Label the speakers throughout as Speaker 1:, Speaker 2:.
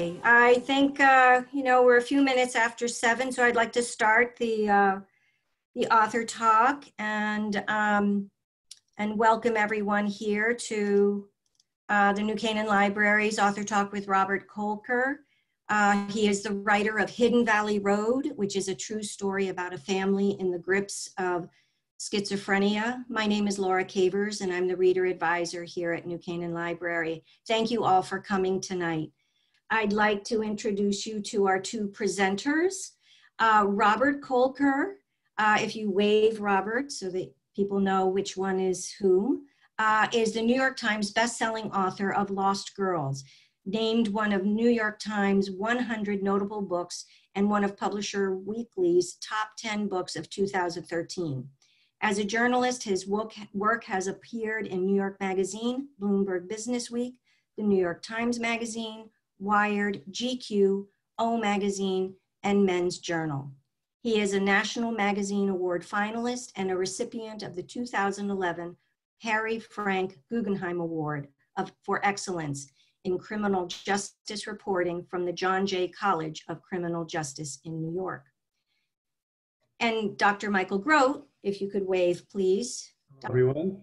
Speaker 1: Okay, I think, we're a few minutes after 7, so I'd like to start the author talk and welcome everyone here to the New Canaan Library's Author Talk with Robert Kolker. He is the writer of Hidden Valley Road, which is a true story about a family in the grips of schizophrenia. My name is Laura Cavers, and I'm the reader advisor here at New Canaan Library. Thank you all for coming tonight. I'd like to introduce you to our two presenters. Robert Kolker, if you wave Robert so that people know which one is whom, is the New York Times bestselling author of Lost Girls, named one of New York Times 100 notable books and one of Publisher Weekly's top 10 books of 2013. As a journalist, his work has appeared in New York Magazine, Bloomberg Businessweek, the New York Times Magazine, Wired, GQ, O Magazine, and Men's Journal. He is a National Magazine Award finalist and a recipient of the 2011 Harry Frank Guggenheim Award for Excellence in Criminal Justice Reporting from the John Jay College of Criminal Justice in New York. And Dr. Michael Groat, if you could wave, please.
Speaker 2: Everyone.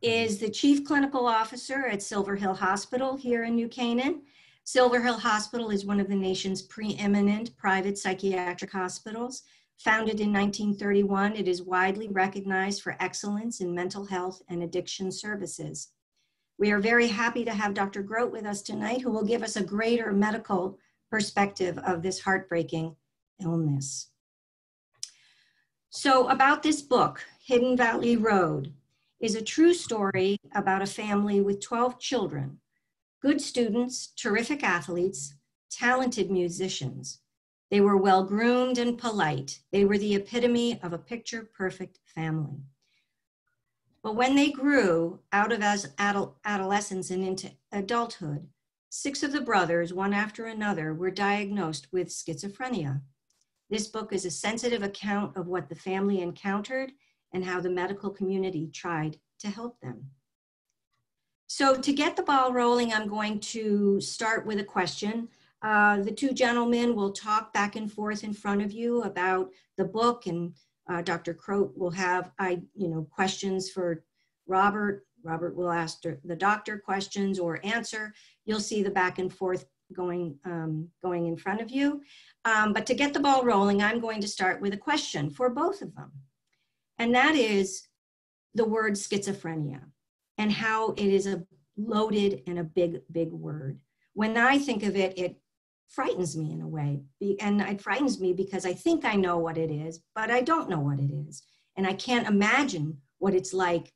Speaker 1: Is the Chief Clinical Officer at Silver Hill Hospital here in New Canaan. Silver Hill Hospital is one of the nation's preeminent private psychiatric hospitals. Founded in 1931, it is widely recognized for excellence in mental health and addiction services. We are very happy to have Dr. Groat with us tonight, who will give us a greater medical perspective of this heartbreaking illness. So about this book, Hidden Valley Road, is a true story about a family with 12 children, good students, terrific athletes, talented musicians. They were well-groomed and polite. They were the epitome of a picture-perfect family. But when they grew out of adolescence and into adulthood, 6 of the brothers, one after another, were diagnosed with schizophrenia. This book is a sensitive account of what the family encountered and how the medical community tried to help them. So to get the ball rolling, I'm going to start with a question. The two gentlemen will talk back and forth in front of you about the book, and Dr. Groat will have questions for Robert. Robert will ask the doctor questions or answer. You'll see the back and forth going in front of you. But to get the ball rolling, I'm going to start with a question for both of them. And that is the word schizophrenia and how it is a loaded and a big, big word. When I think of it, it frightens me in a way. And it frightens me because I think I know what it is, but I don't know what it is. And I can't imagine what it's like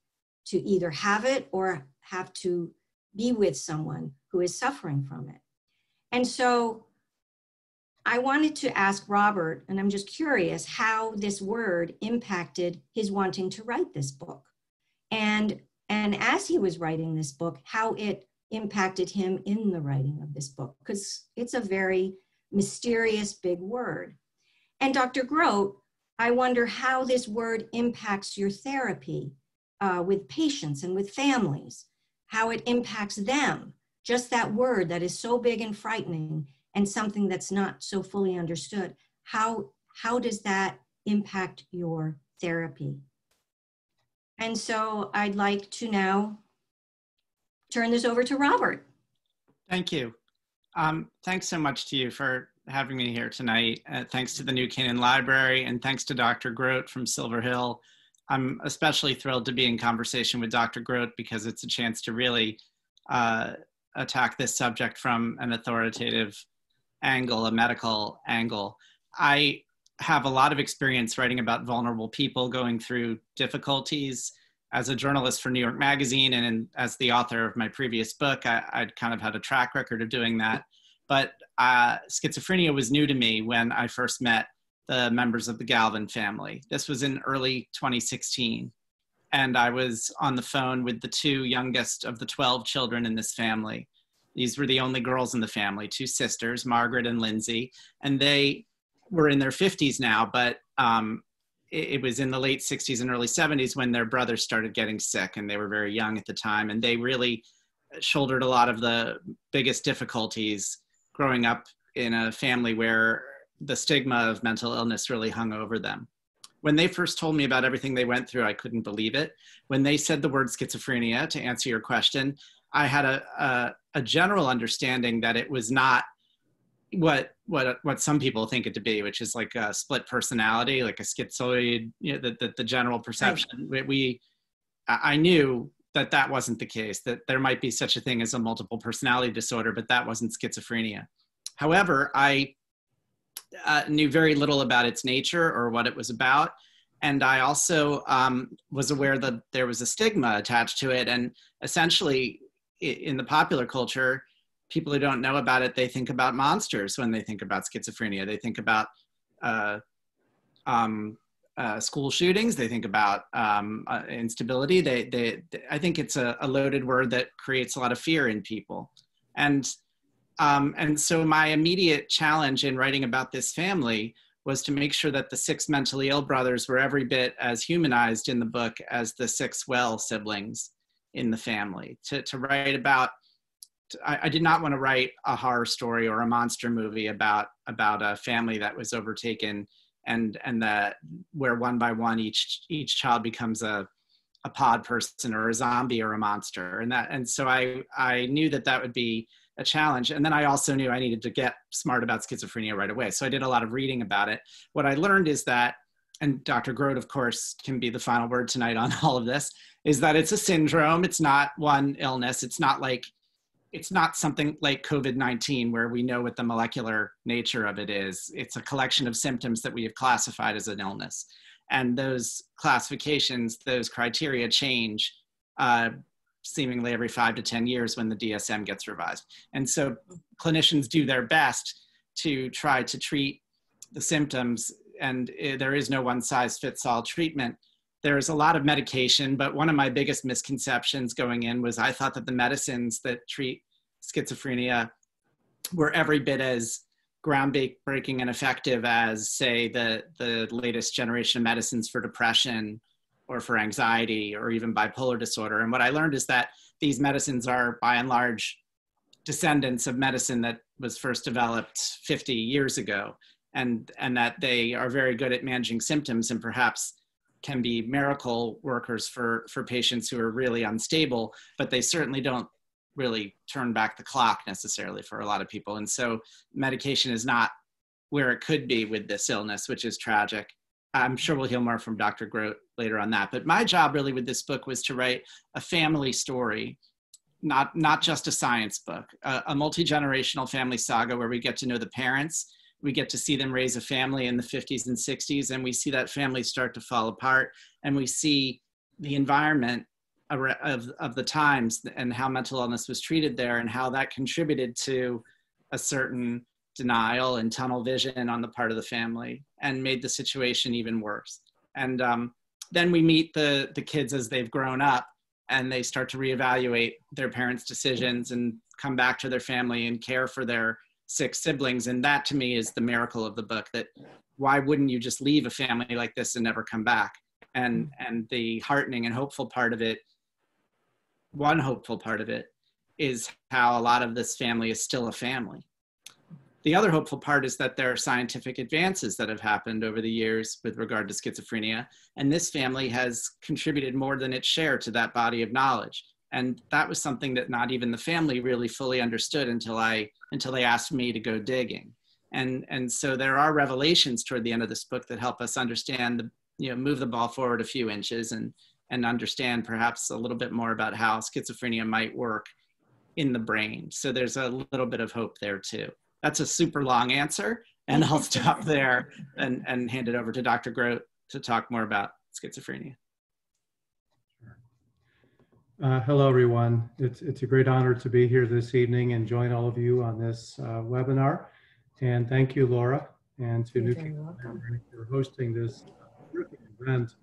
Speaker 1: to either have it or have to be with someone who is suffering from it. And so I wanted to ask Robert, and I'm just curious, how this word impacted his wanting to write this book. And as he was writing this book, how it impacted him in the writing of this book, because it's a very mysterious, big word. And Dr. Groat, I wonder how this word impacts your therapy with patients and with families, how it impacts them. Just that word that is so big and frightening and something that's not so fully understood. How does that impact your therapy? And so I'd like to now turn this over to Robert.
Speaker 3: Thank you. Thanks so much to you for having me here tonight. Thanks to the New Canaan Library, and thanks to Dr. Groat from Silver Hill. I'm especially thrilled to be in conversation with Dr. Groat because it's a chance to really attack this subject from an authoritative angle, a medical angle. I have a lot of experience writing about vulnerable people going through difficulties. As a journalist for New York Magazine and as the author of my previous book, I'd kind of had a track record of doing that. But schizophrenia was new to me when I first met the members of the Galvin family. This was in early 2016. And I was on the phone with the 2 youngest of the 12 children in this family. These were the only girls in the family, 2 sisters, Margaret and Lindsay. And they were in their 50s now, but it was in the late 60s and early 70s when their brothers started getting sick, and they were very young at the time. And they really shouldered a lot of the biggest difficulties growing up in a family where the stigma of mental illness really hung over them. When they first told me about everything they went through, I couldn't believe it. When they said the word schizophrenia, to answer your question, I had a general understanding that it was not what some people think it to be, which is like a split personality, like a schizoid, you know, the general perception. Right. I knew that that wasn't the case, that there might be such a thing as a multiple personality disorder, but that wasn't schizophrenia. However, I knew very little about its nature or what it was about. And I also was aware that there was a stigma attached to it. And essentially, in the popular culture, people who don't know about it, they think about monsters when they think about schizophrenia. They think about school shootings. They think about instability. I think it's a loaded word that creates a lot of fear in people. And so my immediate challenge in writing about this family was to make sure that the 6 mentally ill brothers were every bit as humanized in the book as the 6 well siblings in the family. To write about, I did not want to write a horror story or a monster movie about a family that was overtaken and that where one by one each child becomes a pod person or a zombie or a monster. And so I knew that would be a challenge. And then I also knew I needed to get smart about schizophrenia right away. So I did a lot of reading about it. What I learned is that, and Dr. Groat, of course, can be the final word tonight on all of this, is that it's a syndrome. It's not one illness. It's not something like COVID-19 where we know what the molecular nature of it is. It's a collection of symptoms that we have classified as an illness. And those classifications, those criteria change seemingly every 5 to 10 years when the DSM gets revised. And so clinicians do their best to try to treat the symptoms, and there is no one-size-fits-all treatment. There's a lot of medication, but one of my biggest misconceptions going in was I thought that the medicines that treat schizophrenia were every bit as groundbreaking and effective as, say, the latest generation of medicines for depression or for anxiety or even bipolar disorder. And what I learned is that these medicines are, by and large, descendants of medicine that was first developed 50 years ago, and that they are very good at managing symptoms and perhaps can be miracle workers for patients who are really unstable, but they certainly don't really turn back the clock necessarily for a lot of people. And so medication is not where it could be with this illness, which is tragic. I'm sure we'll hear more from Dr. Groat later on that. But my job really with this book was to write a family story, not just a science book, a multi-generational family saga where we get to know the parents, we get to see them raise a family in the 50s and 60s, and we see that family start to fall apart, and we see the environment of the times and how mental illness was treated there and how that contributed to a certain denial and tunnel vision on the part of the family and made the situation even worse. And then we meet the kids as they've grown up and they start to reevaluate their parents' decisions and come back to their family and care for their 6 siblings. And that to me is the miracle of the book, that why wouldn't you just leave a family like this and never come back? And the heartening and hopeful part of it, one hopeful part of it, is how a lot of this family is still a family. The other hopeful part is that there are scientific advances that have happened over the years with regard to schizophrenia, and this family has contributed more than its share to that body of knowledge. And that was something that not even the family really fully understood until they asked me to go digging. And so there are revelations toward the end of this book that help us understand, move the ball forward a few inches and understand perhaps a little bit more about how schizophrenia might work in the brain. So there's a little bit of hope there too. That's a super long answer, and I'll stop there and hand it over to Dr. Groat to talk more about schizophrenia.
Speaker 2: Hello, everyone. It's a great honor to be here this evening and join all of you on this webinar. And thank you, Laura, and to New Canaan Library for hosting this terrific event.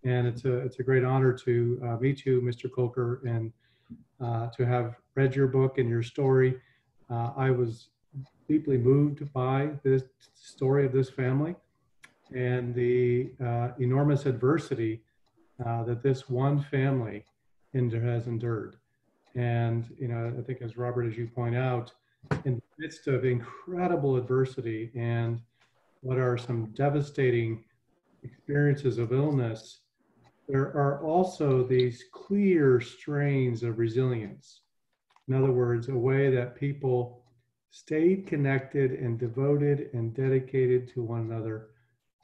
Speaker 2: And it's a great honor to meet you, Mr. Kolker, and to have read your book and your story. I was deeply moved by this story of this family and the enormous adversity that this one family has endured. And, I think as Robert, as you point out, in the midst of incredible adversity and what are some devastating experiences of illness, there are also these clear strains of resilience. In other words, a way that people stayed connected and devoted and dedicated to one another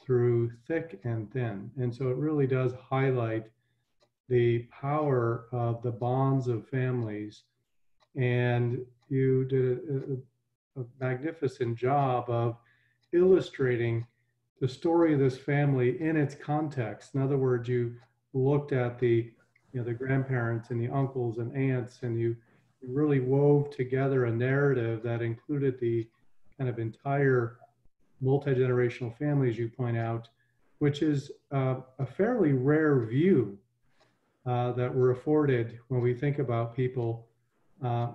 Speaker 2: through thick and thin. And so it really does highlight the power of the bonds of families. And you did a magnificent job of illustrating the story of this family in its context. In other words, you looked at the grandparents and the uncles and aunts, and you really wove together a narrative that included the kind of entire multi-generational family, as you point out, which is a fairly rare view that we're afforded when we think about people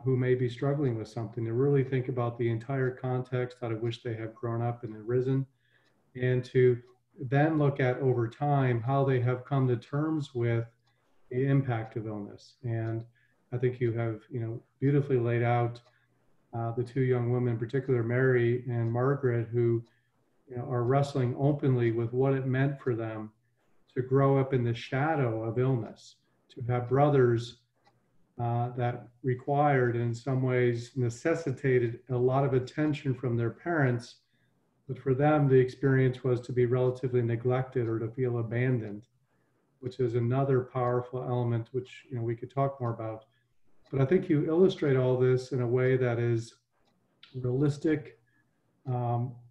Speaker 2: who may be struggling with something, to really think about the entire context out of which they have grown up and arisen, and to then look at over time how they have come to terms with the impact of illness. And I think you have, beautifully laid out the two young women, in particular, Mary and Margaret, who are wrestling openly with what it meant for them to grow up in the shadow of illness, to have brothers that required, in some ways necessitated, a lot of attention from their parents, but for them, the experience was to be relatively neglected or to feel abandoned, which is another powerful element, which we could talk more about. But I think you illustrate all this in a way that is realistic,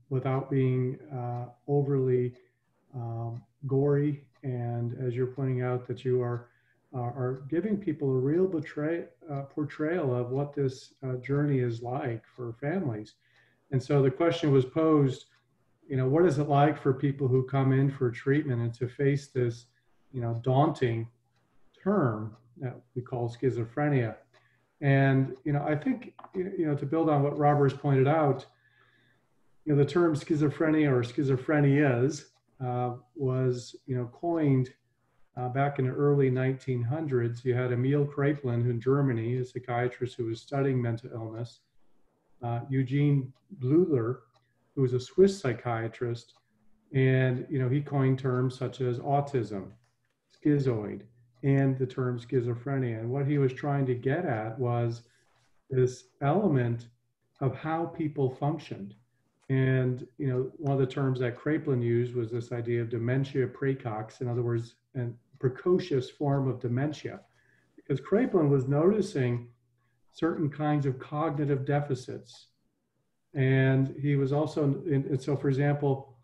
Speaker 2: without being overly gory. And as you're pointing out, that you are giving people a real portrayal of what this journey is like for families. And so the question was posed, what is it like for people who come in for treatment and to face this, daunting term that we call schizophrenia? And, I think, to build on what Robert's pointed out, the term schizophrenia or schizophrenias was, coined back in the early 1900s. You had Emil Kraepelin in Germany, a psychiatrist who was studying mental illness. Eugene Bleuler, who was a Swiss psychiatrist, and he coined terms such as autism, schizoid, and the term schizophrenia. And what he was trying to get at was this element of how people functioned. And one of the terms that Kraepelin used was this idea of dementia praecox, in other words, a precocious form of dementia, because Kraepelin was noticing certain kinds of cognitive deficits. And he was also, and so for example,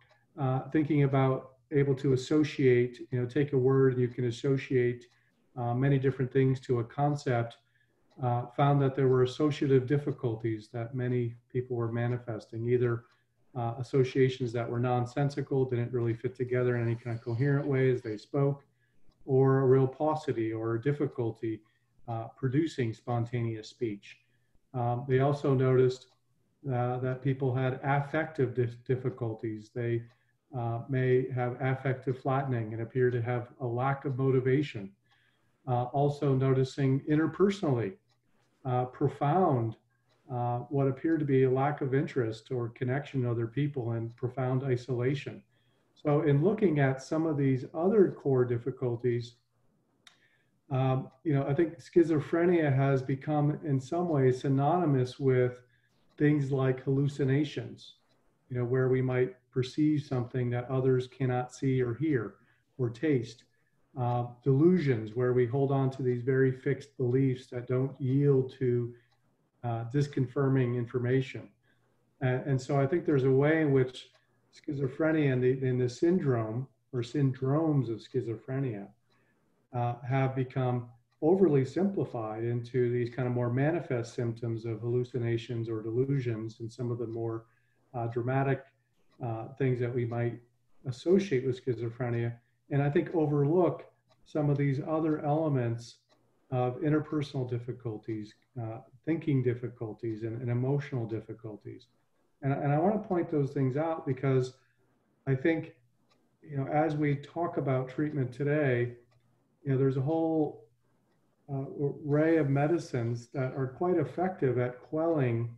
Speaker 2: thinking about able to associate, take a word and you can associate many different things to a concept, found that there were associative difficulties that many people were manifesting, either associations that were nonsensical, didn't really fit together in any kind of coherent way as they spoke, or a real paucity or difficulty producing spontaneous speech. They also noticed that people had affective difficulties. They may have affective flattening and appear to have a lack of motivation. Also noticing interpersonally profound, what appeared to be a lack of interest or connection to other people, and profound isolation. So in looking at some of these other core difficulties, I think schizophrenia has become in some ways synonymous with things like hallucinations, where we might perceive something that others cannot see or hear or taste. Delusions, where we hold on to these very fixed beliefs that don't yield to disconfirming information. And so I think there's a way in which schizophrenia and the syndrome or syndromes of schizophrenia have become overly simplified into these kind of more manifest symptoms of hallucinations or delusions, and some of the more dramatic things that we might associate with schizophrenia. And I think overlook some of these other elements of interpersonal difficulties, thinking difficulties, and emotional difficulties. And I want to point those things out because I think, as we talk about treatment today, there's a whole array of medicines that are quite effective at quelling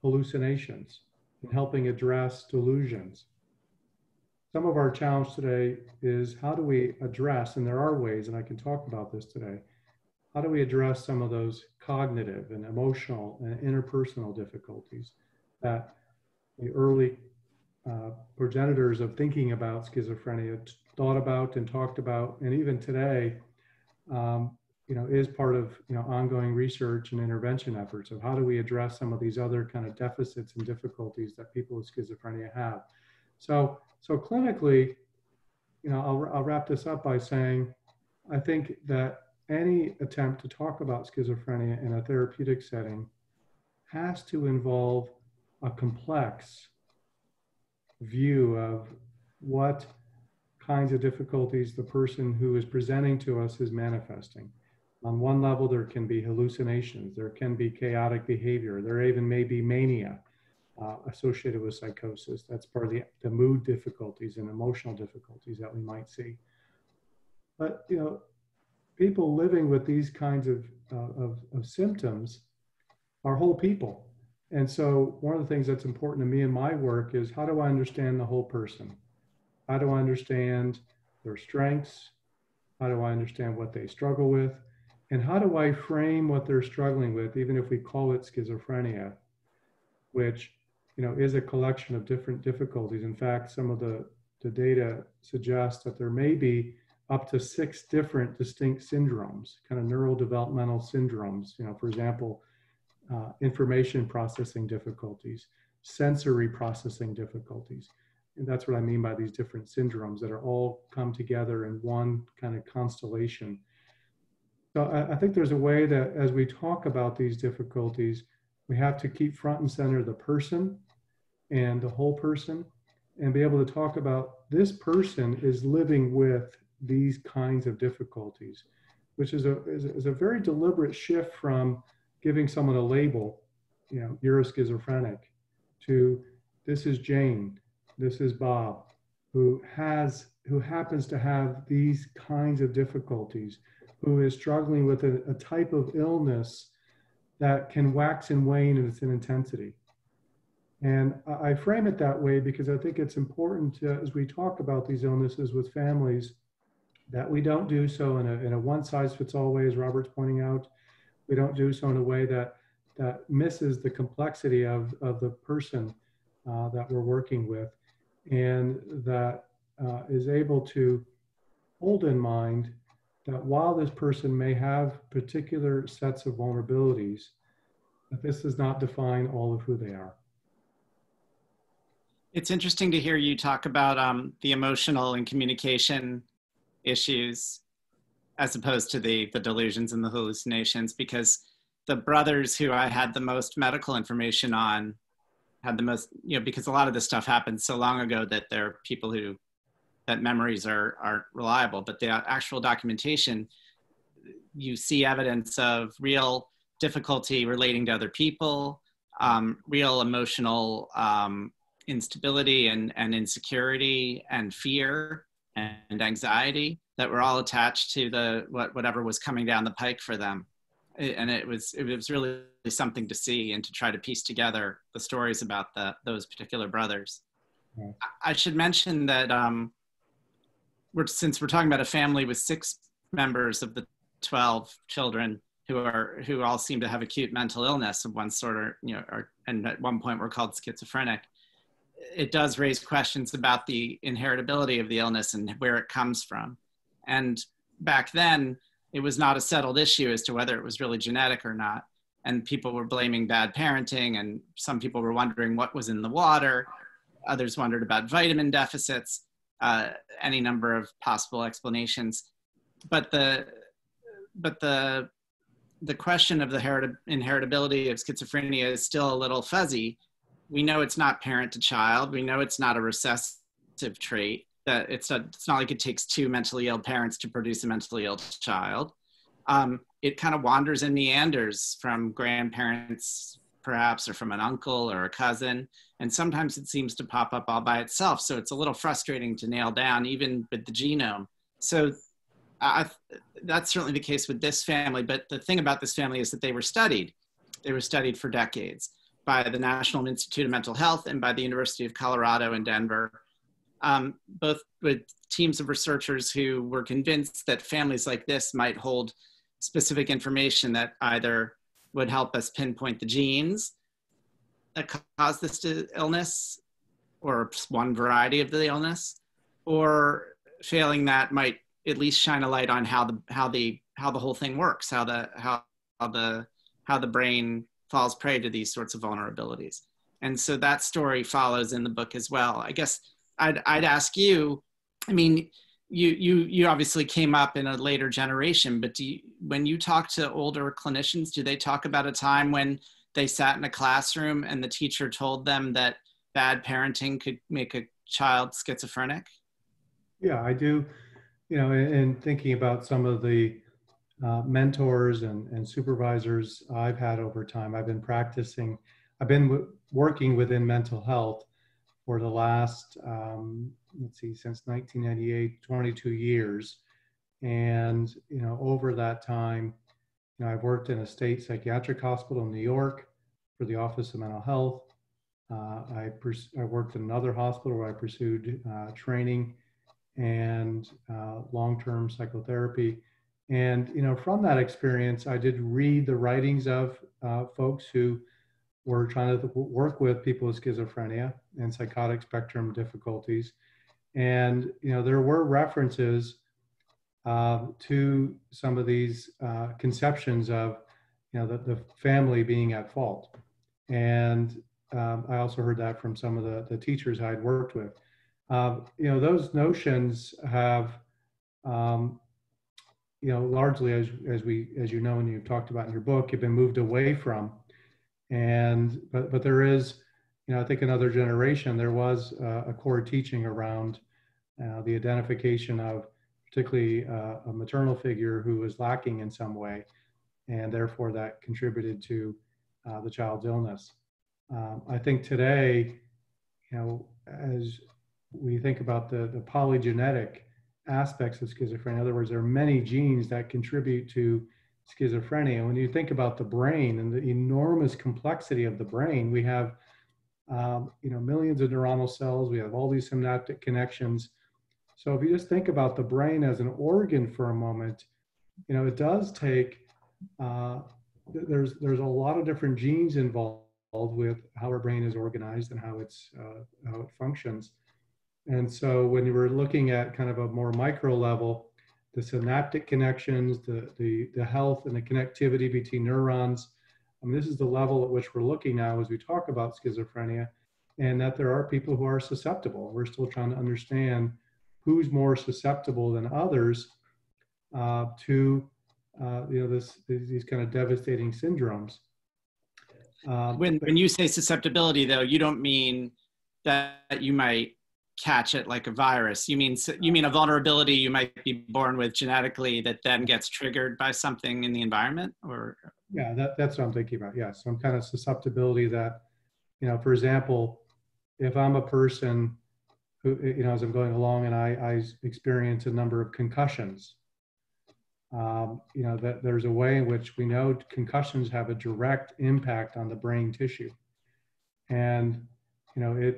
Speaker 2: hallucinations, in helping address delusions. Some of our challenge today is how do we address, and there are ways, and I can talk about this today, how do we address some of those cognitive and emotional and interpersonal difficulties that the early progenitors of thinking about schizophrenia thought about and talked about, and even today, is part of ongoing research and intervention efforts of how do we address some of these other kind of deficits and difficulties that people with schizophrenia have. So clinically, I'll wrap this up by saying, I think that any attempt to talk about schizophrenia in a therapeutic setting has to involve a complex view of what kinds of difficulties the person who is presenting to us is manifesting. On one level, there can be hallucinations, there can be chaotic behavior, there even may be mania associated with psychosis. That's part of the mood difficulties and emotional difficulties that we might see. But people living with these kinds of symptoms are whole people. And so one of the things that's important to me in my work is how do I understand the whole person? How do I understand their strengths? How do I understand what they struggle with? And how do I frame what they're struggling with, even if we call it schizophrenia, which is a collection of different difficulties. In fact, some of the data suggests that there may be up to 6 different distinct syndromes, kind of neurodevelopmental syndromes. For example, information processing difficulties, sensory processing difficulties. And that's what I mean by these different syndromes that are all come together in one kind of constellation. So I think there's a way that as we talk about these difficulties, we have to keep front and center the person and the whole person and be able to talk about this person is living with these kinds of difficulties, which is a very deliberate shift from giving someone a label, you're a schizophrenic, to this is Jane, this is Bob, who happens to have these kinds of difficulties, who is struggling with a type of illness that can wax and wane in its intensity. And I frame it that way because I think it's important to, as we talk about these illnesses with families, that we don't do so in a one-size-fits-all way, as Robert's pointing out. We don't do so in a way that misses the complexity of the person that we're working with, and that is able to hold in mind that while this person may have particular sets of vulnerabilities, that this does not define all of who they are.
Speaker 3: It's interesting to hear you talk about the emotional and communication issues as opposed to the delusions and the hallucinations, because the brothers who I had the most medical information on had the most, because a lot of this stuff happened so long ago that there are people that memories aren't reliable, but the actual documentation, you see evidence of real difficulty relating to other people, real emotional instability and insecurity and fear and anxiety that were all attached to whatever was coming down the pike for them. And it was really something to see and to try to piece together the stories about those particular brothers. Yeah. I should mention that since we're talking about a family with 6 members of the 12 children who all seem to have acute mental illness of one sort or and at one point were called schizophrenic, it does raise questions about the inheritability of the illness and where it comes from. And back then, it was not a settled issue as to whether it was really genetic or not. And people were blaming bad parenting, and some people were wondering what was in the water. Others wondered about vitamin deficits, any number of possible explanations. But the question of the inheritability of schizophrenia is still a little fuzzy. We know it's not parent to child. We know it's not a recessive trait. That it's not like it takes 2 mentally ill parents to produce a mentally ill child. It kind of wanders and meanders from grandparents, perhaps, or from an uncle or a cousin. And sometimes it seems to pop up all by itself. So it's a little frustrating to nail down, even with the genome. So that's certainly the case with this family. But the thing about this family is that they were studied. They were studied for decades by the National Institute of Mental Health and by the University of Colorado in Denver, both with teams of researchers who were convinced that families like this might hold specific information that either would help us pinpoint the genes that cause this illness, or one variety of the illness, or failing that might at least shine a light on how the whole thing works, how the brain falls prey to these sorts of vulnerabilities. And so that story follows in the book as well. I guess I'd ask you, I mean, you obviously came up in a later generation, but when you talk to older clinicians, do they talk about a time when they sat in a classroom and the teacher told them that bad parenting could make a child schizophrenic?
Speaker 2: Yeah, I do. You know, in thinking about some of the mentors and supervisors I've had over time, I've been working within mental health for the last, since 1998, 22 years. And, you know, over that time, you know, I've worked in a state psychiatric hospital in New York for the Office of Mental Health. I worked in another hospital where I pursued training and long-term psychotherapy. And, you know, from that experience, I did read the writings of folks who were trying to work with people with schizophrenia and psychotic spectrum difficulties. And, you know, there were references to some of these conceptions of, you know, the family being at fault. And I also heard that from some of the teachers I'd worked with. You know, those notions have, you know, largely, as you know, and you've talked about in your book, have been moved away from. And but there is, you know, I think another generation, there was a core teaching around the identification of particularly a maternal figure who was lacking in some way, and therefore that contributed to the child's illness. I think today, you know, as we think about the polygenetic aspects of schizophrenia, in other words, there are many genes that contribute to schizophrenia. When you think about the brain and the enormous complexity of the brain, we have, you know, millions of neuronal cells, we have all these synaptic connections. So if you just think about the brain as an organ for a moment, you know, it does take, there's a lot of different genes involved with how our brain is organized and how it functions. And so when you were looking at kind of a more micro level, the synaptic connections, the health and the connectivity between neurons, this is the level at which we're looking now as we talk about schizophrenia, and that there are people who are susceptible. We're still trying to understand who's more susceptible than others to you know, these kind of devastating syndromes.
Speaker 3: When you say susceptibility, though, you don't mean that you might catch it like a virus. You mean a vulnerability you might be born with genetically that then gets triggered by something in the environment, or?
Speaker 2: Yeah, that's what I'm thinking about. Yeah, some kind of susceptibility that, you know, for example, if I'm a person who, you know, as I'm going along and I experience a number of concussions, you know, that there's a way in which we know concussions have a direct impact on the brain tissue. And, you know,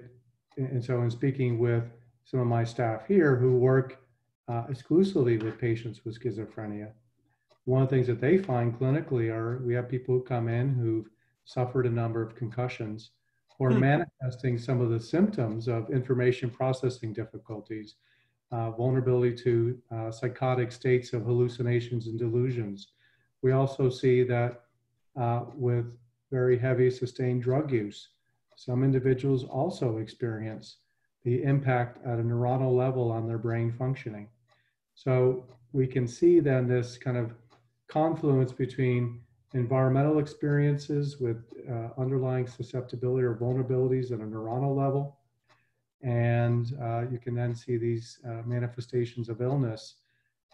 Speaker 2: and so in speaking with some of my staff here who work exclusively with patients with schizophrenia, one of the things that they find clinically are, we have people who come in who've suffered a number of concussions or manifesting some of the symptoms of information processing difficulties, vulnerability to psychotic states of hallucinations and delusions. We also see that with very heavy sustained drug use, some individuals also experience the impact at a neuronal level on their brain functioning. So we can see then this kind of confluence between environmental experiences with underlying susceptibility or vulnerabilities at a neuronal level. And you can then see these manifestations of illness.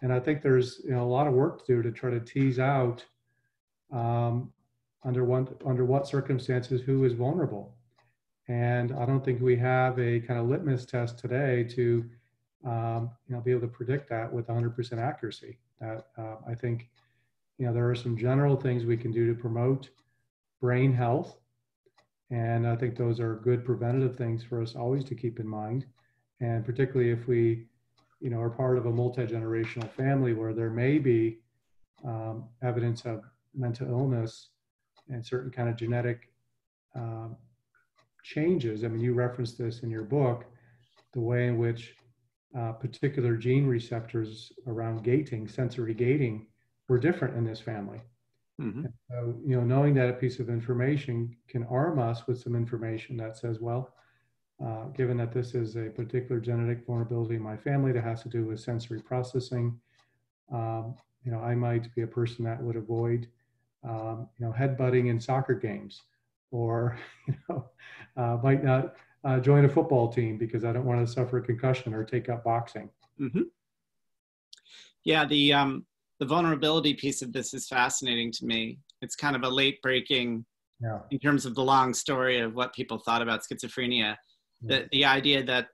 Speaker 2: And I think there's, you know, a lot of work to do to try to tease out under what circumstances who is vulnerable. And I don't think we have a kind of litmus test today to you know, be able to predict that with 100% accuracy. That I think, you know, there are some general things we can do to promote brain health And I think those are good preventative things for us always to keep in mind. And particularly if we, are part of a multi-generational family where there may be evidence of mental illness and certain kind of genetic changes. I mean, you referenced this in your book, the way in which particular gene receptors around gating, sensory gating, were different in this family. Mm-hmm. And so, knowing that a piece of information can arm us with some information that says, well, given that this is a particular genetic vulnerability in my family that has to do with sensory processing, I might be a person that would avoid, headbutting in soccer games, or, might not join a football team because I don't want to suffer a concussion or take up boxing.
Speaker 3: Mm-hmm. Yeah, the vulnerability piece of this is fascinating to me. It's kind of a late breaking in terms of the long story of what people thought about schizophrenia. Yeah. The idea that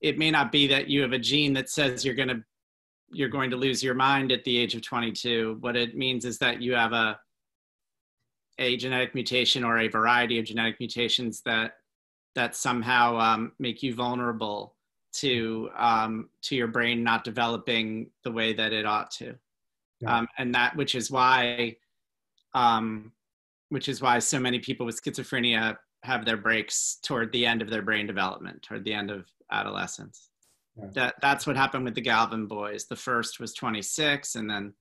Speaker 3: it may not be that you have a gene that says you're going to lose your mind at the age of 22. What it means is that you have a genetic mutation or a variety of genetic mutations that somehow make you vulnerable to your brain not developing the way that it ought to. Yeah. And which is why so many people with schizophrenia have their breaks toward the end of their brain development, toward the end of adolescence. Yeah. That's what happened with the Galvin boys. The first was 26 and then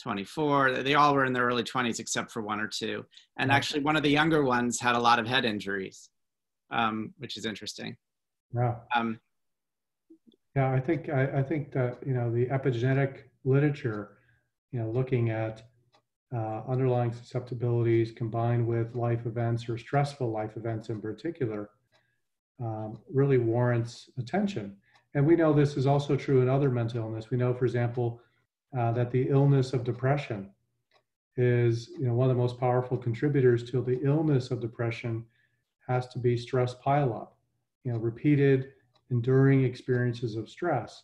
Speaker 3: 24. They all were in their early 20s except for one or two. And actually one of the younger ones had a lot of head injuries, which is interesting.
Speaker 2: Yeah. Yeah, I think that, the epigenetic literature, looking at underlying susceptibilities combined with life events or stressful life events in particular, really warrants attention. And we know this is also true in other mental illness. We know, for example, that the illness of depression is, one of the most powerful contributors to the illness of depression has to be stress pileup, repeated, enduring experiences of stress.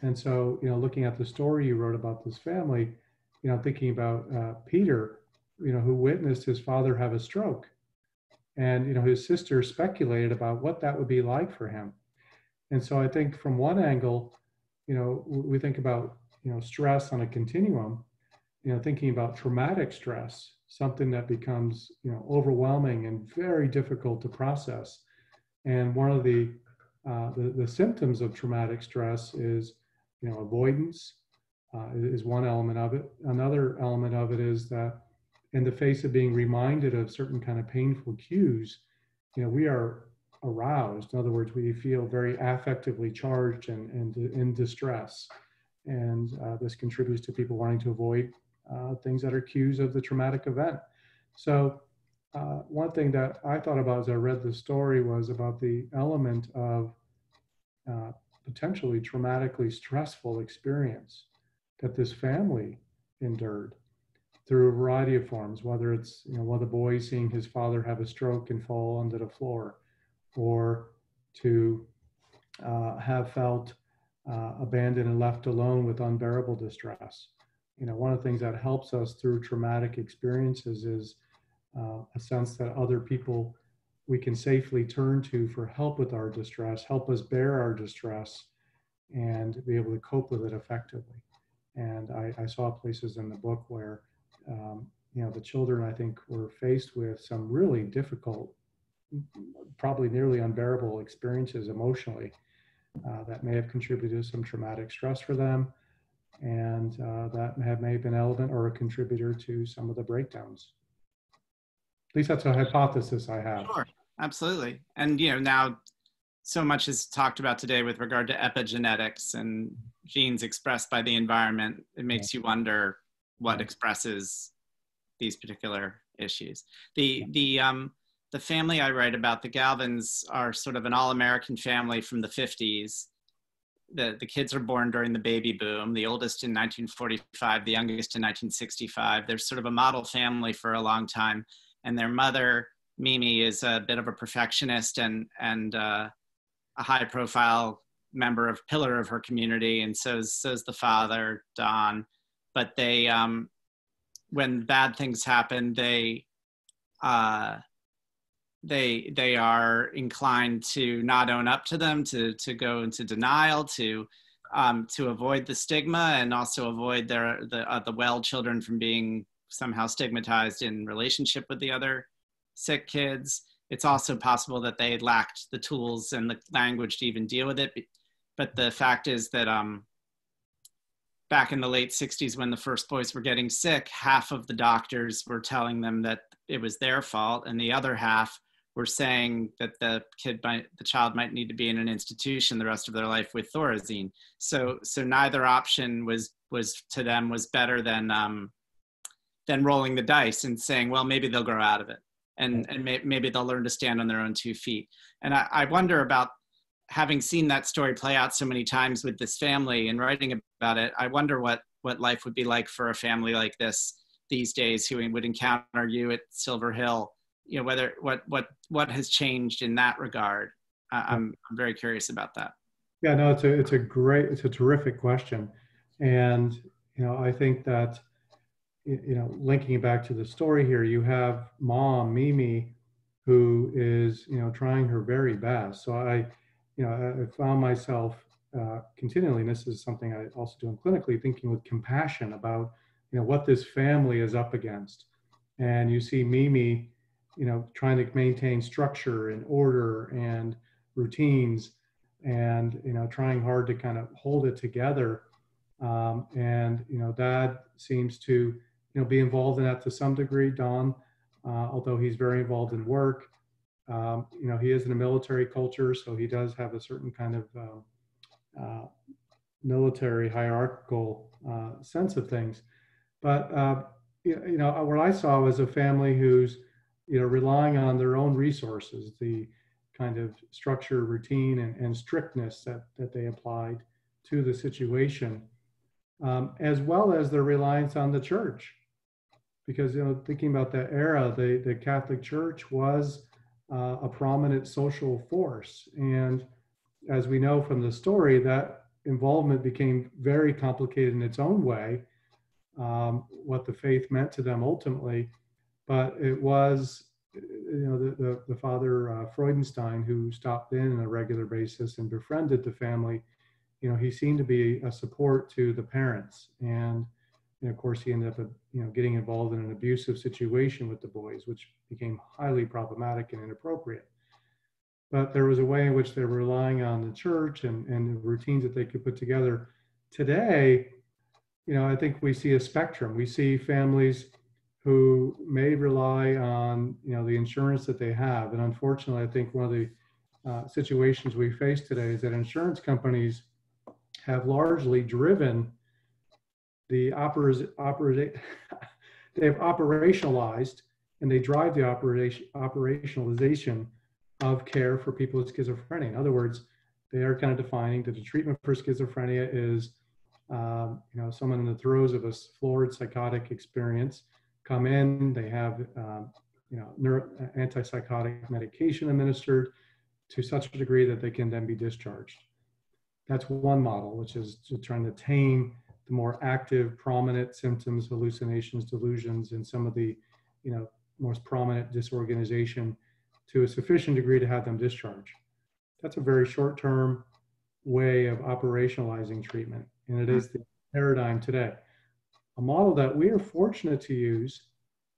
Speaker 2: And so, looking at the story you wrote about this family, thinking about Peter, who witnessed his father have a stroke. And, his sister speculated about what that would be like for him. And so I think from one angle, we think about, stress on a continuum, thinking about traumatic stress, something that becomes, overwhelming and very difficult to process. And one of the symptoms of traumatic stress is, avoidance is one element of it. Another element of it is that in the face of being reminded of certain kind of painful cues, we are aroused. In other words, we feel very affectively charged and in distress. And this contributes to people wanting to avoid things that are cues of the traumatic event. So one thing that I thought about as I read the story was about the element of potentially traumatically stressful experience that this family endured through a variety of forms, whether it's, one of the boys seeing his father have a stroke and fall onto the floor, or to have felt abandoned and left alone with unbearable distress. One of the things that helps us through traumatic experiences is a sense that other people we can safely turn to for help with our distress, help us bear our distress, and be able to cope with it effectively. And I saw places in the book where, the children, I think, were faced with some really difficult, probably nearly unbearable experiences emotionally that may have contributed to some traumatic stress for them, and that may have been an element or a contributor to some of the breakdowns. At least that's a hypothesis I have.
Speaker 3: Sure, absolutely. And now so much is talked about today with regard to epigenetics and genes expressed by the environment. It makes you wonder what expresses these particular issues. The family I write about, the Galvins, are sort of an all-American family from the 50s. The kids are born during the baby boom, the oldest in 1945, the youngest in 1965. They're sort of a model family for a long time. And their mother, Mimi, is a bit of a perfectionist and a high-profile pillar of her community, and so's the father, Don. But they, when bad things happen, they they are inclined to not own up to them, to go into denial, to avoid the stigma, and also avoid the well children from being somehow stigmatized in relationship with the other sick kids. It's also possible that they lacked the tools and the language to even deal with it. But the fact is that back in the late 60s, when the first boys were getting sick, half of the doctors were telling them that it was their fault, and the other half were saying that the child might need to be in an institution the rest of their life with Thorazine. So neither option was to them was better than rolling the dice and saying, well, maybe they'll grow out of it, and maybe they'll learn to stand on their own 2 feet. And I wonder about, having seen that story play out so many times with this family and writing about it, I wonder what life would be like for a family like this these days, who would encounter you at Silver Hill. You know, whether what has changed in that regard. I'm very curious about that.
Speaker 2: Yeah, no, it's a terrific question, and I think that linking back to the story here, you have Mom Mimi, who is trying her very best. So I found myself continually, and this is something I also do clinically, thinking with compassion about what this family is up against. And you see Mimi trying to maintain structure and order and routines, and trying hard to kind of hold it together. And Dad seems to be involved in that to some degree. Don, although he's very involved in work, he is in a military culture, so he does have a certain kind of military hierarchical sense of things. But what I saw was a family who's relying on their own resources, the kind of structure, routine, and strictness that they applied to the situation, as well as their reliance on the church. Because thinking about that era, the Catholic Church was a prominent social force, and as we know from the story, that involvement became very complicated in its own way, what the faith meant to them ultimately. But it was the Father Freudenstein, who stopped in on a regular basis and befriended the family. He seemed to be a support to the parents, and of course he ended up getting involved in an abusive situation with the boys, which became highly problematic and inappropriate. But there was a way in which they were relying on the church and the routines that they could put together. Today, I think we see a spectrum. We see families who may rely on the insurance that they have, and unfortunately, I think one of the situations we face today is that insurance companies have largely driven they've operationalized, and they drive the operationalization of care for people with schizophrenia. In other words, they are kind of defining that the treatment for schizophrenia is someone in the throes of a floored psychotic experience come in, they have antipsychotic medication administered to such a degree that they can then be discharged. That's one model, which is trying to tame the more active, prominent symptoms, hallucinations, delusions, and some of the most prominent disorganization to a sufficient degree to have them discharged. That's a very short-term way of operationalizing treatment, and it is the paradigm today. A model that we are fortunate to use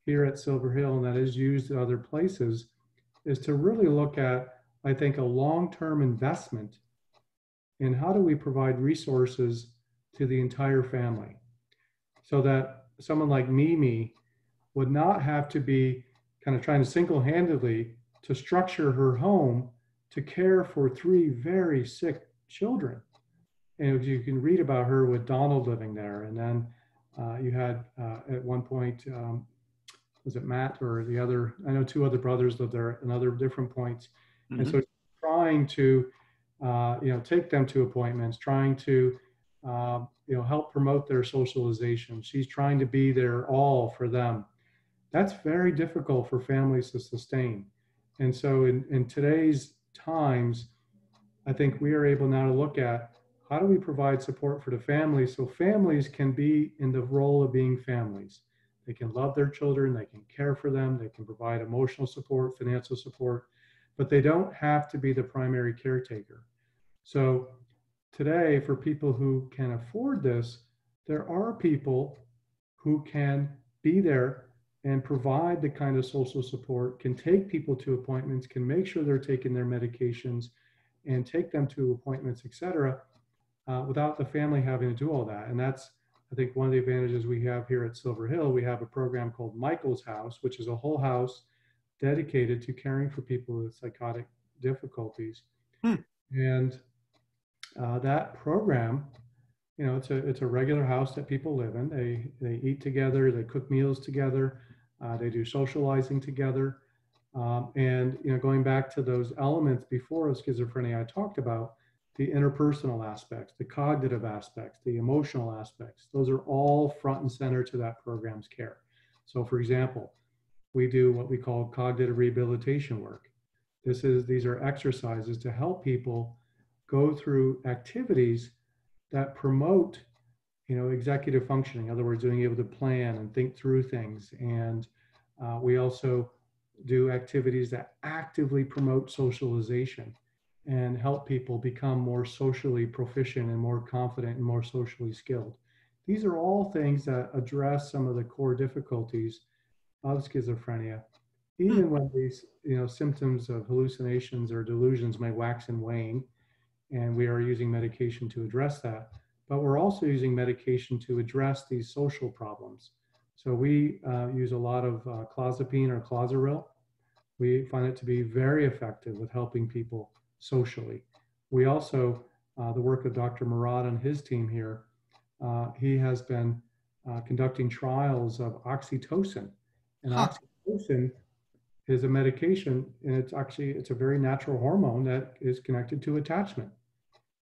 Speaker 2: here at Silver Hill, and that is used at other places, is to really look at, I think, a long-term investment in how do we provide resources to the entire family, so that someone like Mimi would not have to be kind of trying to single-handedly to structure her home to care for 3 very sick children. And you can read about her with Donald living there, and then you had at one point, was it Matt or the other? I know 2 other brothers lived there at other different points. Mm-hmm. And so trying to take them to appointments, trying to help promote their socialization. She's trying to be there all for them. That's very difficult for families to sustain. And so in today's times, I think we are able now to look at how do we provide support for the families so families can be in the role of being families. They can love their children, they can care for them, they can provide emotional support, financial support, but they don't have to be the primary caretaker. So today, for people who can afford this, there are people who can be there and provide the kind of social support, can take people to appointments, can make sure they're taking their medications and take them to appointments, et cetera, without the family having to do all that. And that's, I think, one of the advantages we have here at Silver Hill. We have a program called Michael's House, which is a whole house dedicated to caring for people with psychotic difficulties. And that program, you know, it's a regular house that people live in. They eat together, they cook meals together, they do socializing together. And, you know, going back to those elements before of schizophrenia I talked about, the interpersonal aspects, the cognitive aspects, the emotional aspects, those are all front and center to that program's care. So for example, we do what we call cognitive rehabilitation work. These are exercises to help people go through activities that promote, you know, executive functioning. In other words, being able to plan and think through things. And we also do activities that actively promote socialization and help people become more socially proficient and more confident and more socially skilled. These are all things that address some of the core difficulties of schizophrenia, even when these, you know, symptoms of hallucinations or delusions may wax and wane, and we are using medication to address that. But we're also using medication to address these social problems. So we use a lot of clozapine or clozaril. We find it to be very effective with helping people socially. We also, the work of Dr. Murad and his team here, he has been conducting trials of oxytocin. And oxytocin is a medication, and it's a very natural hormone that is connected to attachment.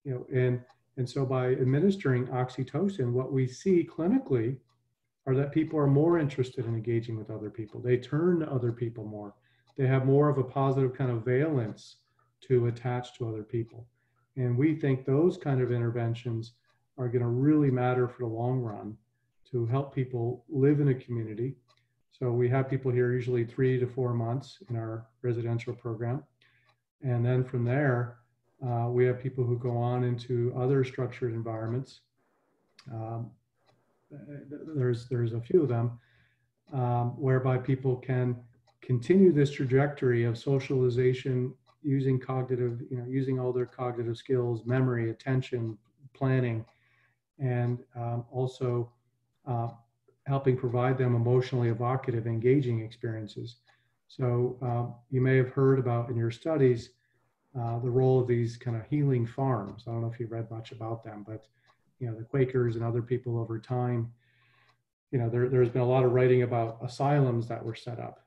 Speaker 2: You know, and so by administering oxytocin, what we see clinically are that people are more interested in engaging with other people. They turn to other people more. They have more of a positive kind of valence to attach to other people. And we think those kind of interventions are going to really matter for the long run to help people live in a community. So we have people here usually 3 to 4 months in our residential program. And then from there, we have people who go on into other structured environments. There's a few of them whereby people can continue this trajectory of socialization using cognitive, you know, using all their cognitive skills, memory, attention, planning, and also helping provide them emotionally evocative, engaging experiences. So you may have heard about in your studies the role of these kind of healing farms. I don't know if you've read much about them, but you know, the Quakers and other people over time, you know, there's been a lot of writing about asylums that were set up.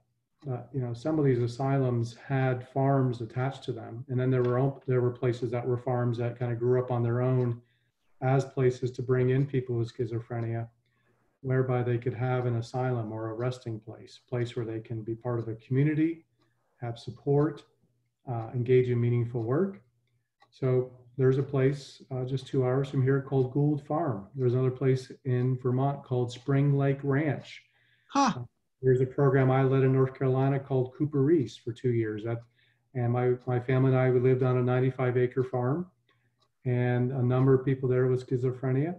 Speaker 2: You know, some of these asylums had farms attached to them, and then there were places that were farms that kind of grew up on their own as places to bring in people with schizophrenia, whereby they could have an asylum or a resting place where they can be part of a community, have support, engage in meaningful work. So there's a place just 2 hours from here called Gould Farm. There's another place in Vermont called Spring Lake Ranch. There's a program I led in North Carolina called Cooper Reese for 2 years. And my family and I, we lived on a 95-acre farm, and a number of people there with schizophrenia.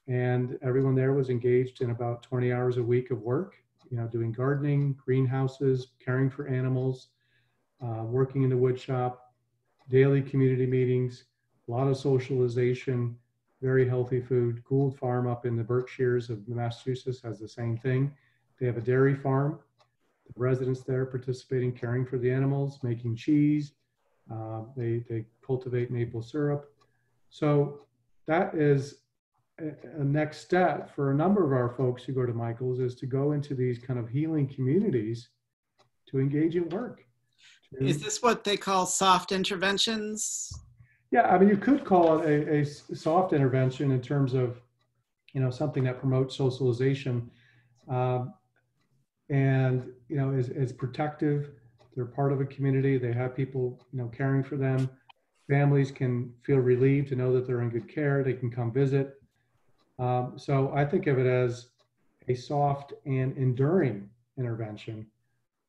Speaker 2: And everyone there was engaged in about 20 hours a week of work, you know, doing gardening, greenhouses, caring for animals, working in the wood shop, daily community meetings, a lot of socialization, very healthy food. Gould Farm up in the Berkshires of Massachusetts has the same thing. They have a dairy farm. The residents there participating, caring for the animals, making cheese. They cultivate maple syrup. So that is a next step for a number of our folks who go to Michael's, is to go into these kind of healing communities to engage in work.
Speaker 3: Is this what they call soft interventions?
Speaker 2: Yeah, I mean, you could call it a soft intervention in terms of, you know, something that promotes socialization and, you know, is protective. They're part of a community. They have people, you know, caring for them. Families can feel relieved to know that they're in good care. They can come visit. So I think of it as a soft and enduring intervention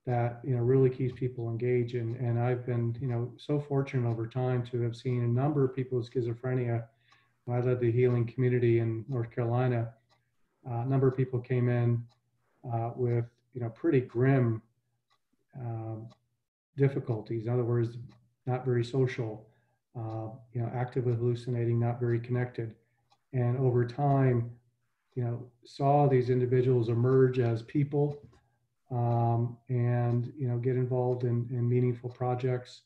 Speaker 2: that, really keeps people engaged. And I've been, so fortunate over time to have seen a number of people with schizophrenia. I led the healing community in North Carolina. A number of people came in with, pretty grim difficulties. In other words, not very social, actively hallucinating, not very connected. And over time, saw these individuals emerge as people, and, get involved in meaningful projects.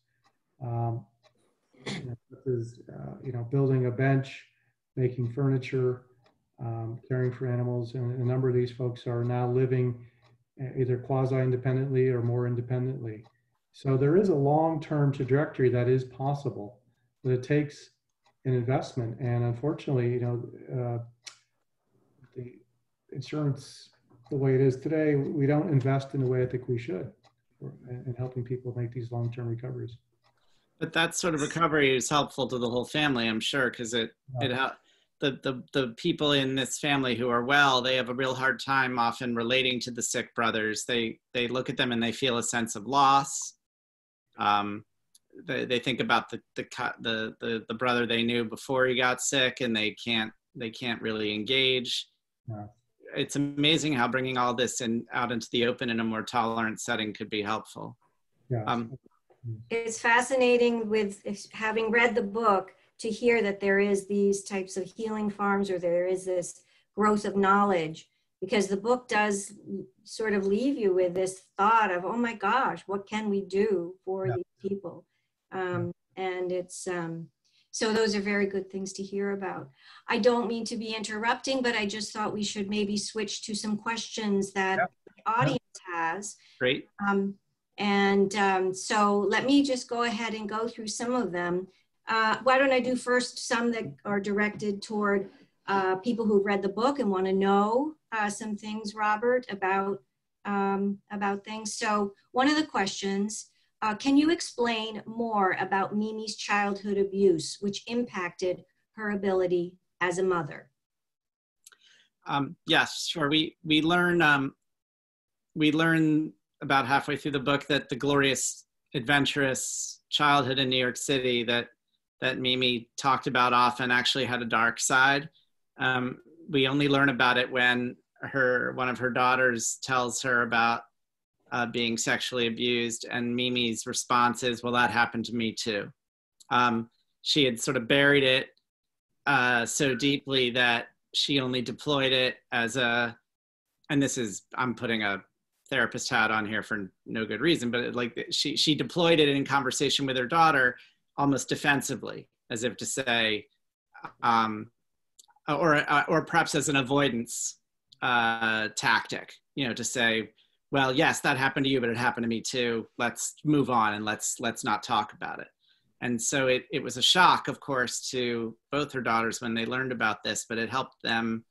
Speaker 2: Building a bench, making furniture, caring for animals. And a number of these folks are now living either quasi-independently or more independently. So there is a long-term trajectory that is possible, but it takes an investment. And unfortunately, the insurance, the way it is today, we don't invest in the way I think we should in helping people make these long-term recoveries.
Speaker 3: But that sort of recovery is helpful to the whole family, I'm sure, because the people in this family who are well, they have a real hard time often relating to the sick brothers. They look at them and they feel a sense of loss. They think about the brother they knew before he got sick, and they can't really engage.
Speaker 2: Yeah.
Speaker 3: It's amazing how bringing all this out into the open in a more tolerant setting could be helpful.
Speaker 2: Yeah.
Speaker 1: It's fascinating, with having read the book, to hear that there is these types of healing farms, or there is this growth of knowledge, because the book does sort of leave you with this thought of, oh my gosh, what can we do for these people? And it's, so those are very good things to hear about. I don't mean to be interrupting, but I just thought we should maybe switch to some questions that the audience has.
Speaker 3: Great.
Speaker 1: So let me just go ahead and go through some of them. Why don't I do first some that are directed toward people who read the book and want to know some things, Robert, about things. So one of the questions, can you explain more about Mimi's childhood abuse, which impacted her ability as a mother?
Speaker 3: Yes, sure. We learn about halfway through the book that the glorious, adventurous childhood in New York City that Mimi talked about often actually had a dark side. We only learn about it when one of her daughters tells her about being sexually abused, and Mimi's response is, well, that happened to me too. She had sort of buried it so deeply that she only deployed it as I'm putting a therapist hat on here for no good reason, but she deployed it in conversation with her daughter almost defensively, as if to say, or perhaps as an avoidance tactic, to say, well, yes, that happened to you, but it happened to me too. Let's move on and let's not talk about it. And so it was a shock, of course, to both her daughters when they learned about this, but it helped them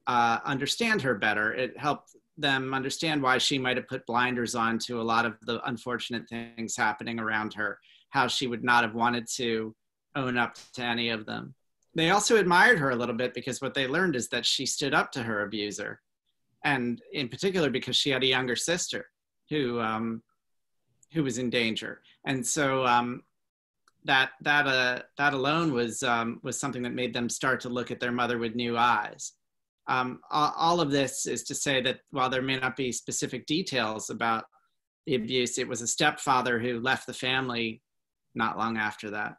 Speaker 3: understand her better. It helped them understand why she might have put blinders on to a lot of the unfortunate things happening around her, how she would not have wanted to own up to any of them. They also admired her a little bit, because what they learned is that she stood up to her abuser. And in particular, because she had a younger sister who was in danger. And so that alone was something that made them start to look at their mother with new eyes. All of this is to say that while there may not be specific details about the abuse, it was a stepfather who left the family not long after that.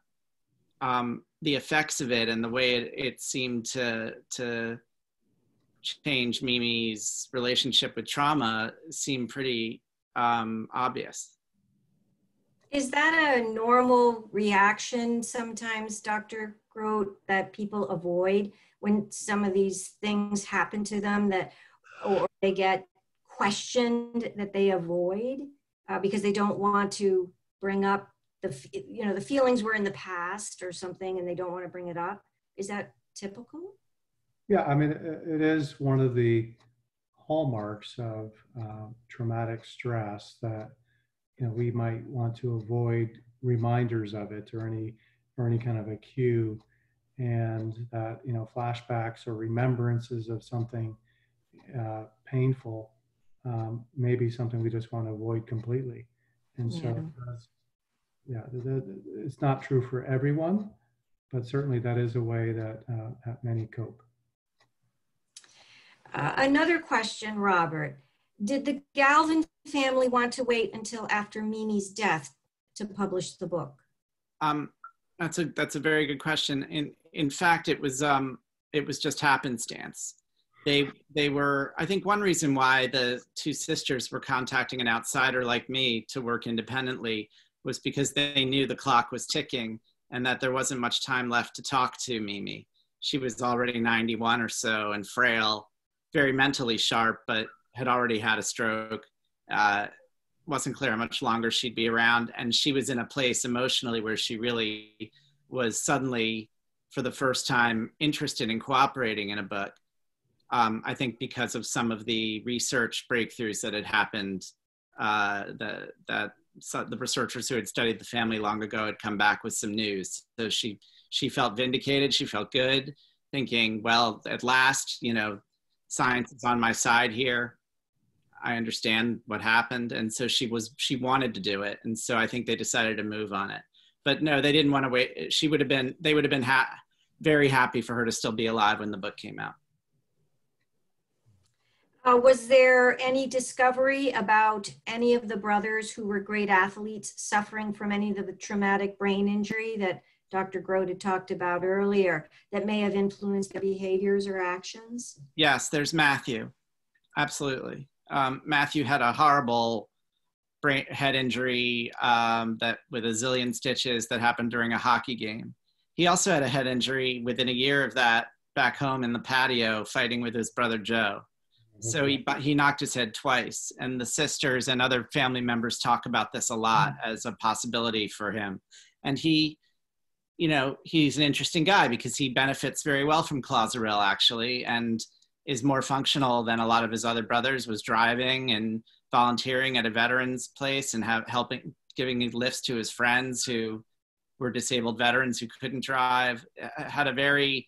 Speaker 3: The effects of it and the way it seemed to change Mimi's relationship with trauma seemed pretty obvious.
Speaker 1: Is that a normal reaction sometimes, Dr. Groat, that people avoid when some of these things happen to them, or they get questioned, that they avoid because they don't want to bring up the feelings were in the past or something, and they don't want to bring it up? Is that typical?
Speaker 2: Yeah, I mean, it is one of the hallmarks of traumatic stress that we might want to avoid reminders of it, or any kind of a cue, and that flashbacks or remembrances of something painful may be something we just want to avoid completely. And so, yeah, it's not true for everyone, but certainly that is a way that many cope.
Speaker 1: Another question, Robert. Did the Galvin family want to wait until after Mimi's death to publish the book?
Speaker 3: That's a very good question. In fact, it was just happenstance. They were, I think one reason why the two sisters were contacting an outsider like me to work independently was because they knew the clock was ticking and that there wasn't much time left to talk to Mimi. She was already 91 or so and frail, very mentally sharp, but had already had a stroke. Wasn't clear how much longer she'd be around. And she was in a place emotionally where she really was suddenly, for the first time, interested in cooperating in a book. I think because of some of the research breakthroughs that had happened, the researchers who had studied the family long ago had come back with some news. So she felt vindicated, she felt good, thinking, well, at last, you know, science is on my side here. I understand what happened. And so she wanted to do it. And so I think they decided to move on it. But no, they didn't want to wait. They would have been very happy for her to still be alive when the book came out.
Speaker 1: Was there any discovery about any of the brothers who were great athletes suffering from any of the traumatic brain injury that Dr. Groat had talked about earlier that may have influenced their behaviors or actions?
Speaker 3: Yes, there's Matthew. Absolutely. Matthew had a horrible head injury that with a zillion stitches that happened during a hockey game. He also had a head injury within a year of that back home in the patio fighting with his brother Joe. So he knocked his head twice, and the sisters and other family members talk about this a lot as a possibility for him. And he, you know, he's an interesting guy because he benefits very well from Clozaril actually, and is more functional than a lot of his other brothers, was driving and volunteering at a veterans place and giving lifts to his friends who were disabled veterans who couldn't drive, had a very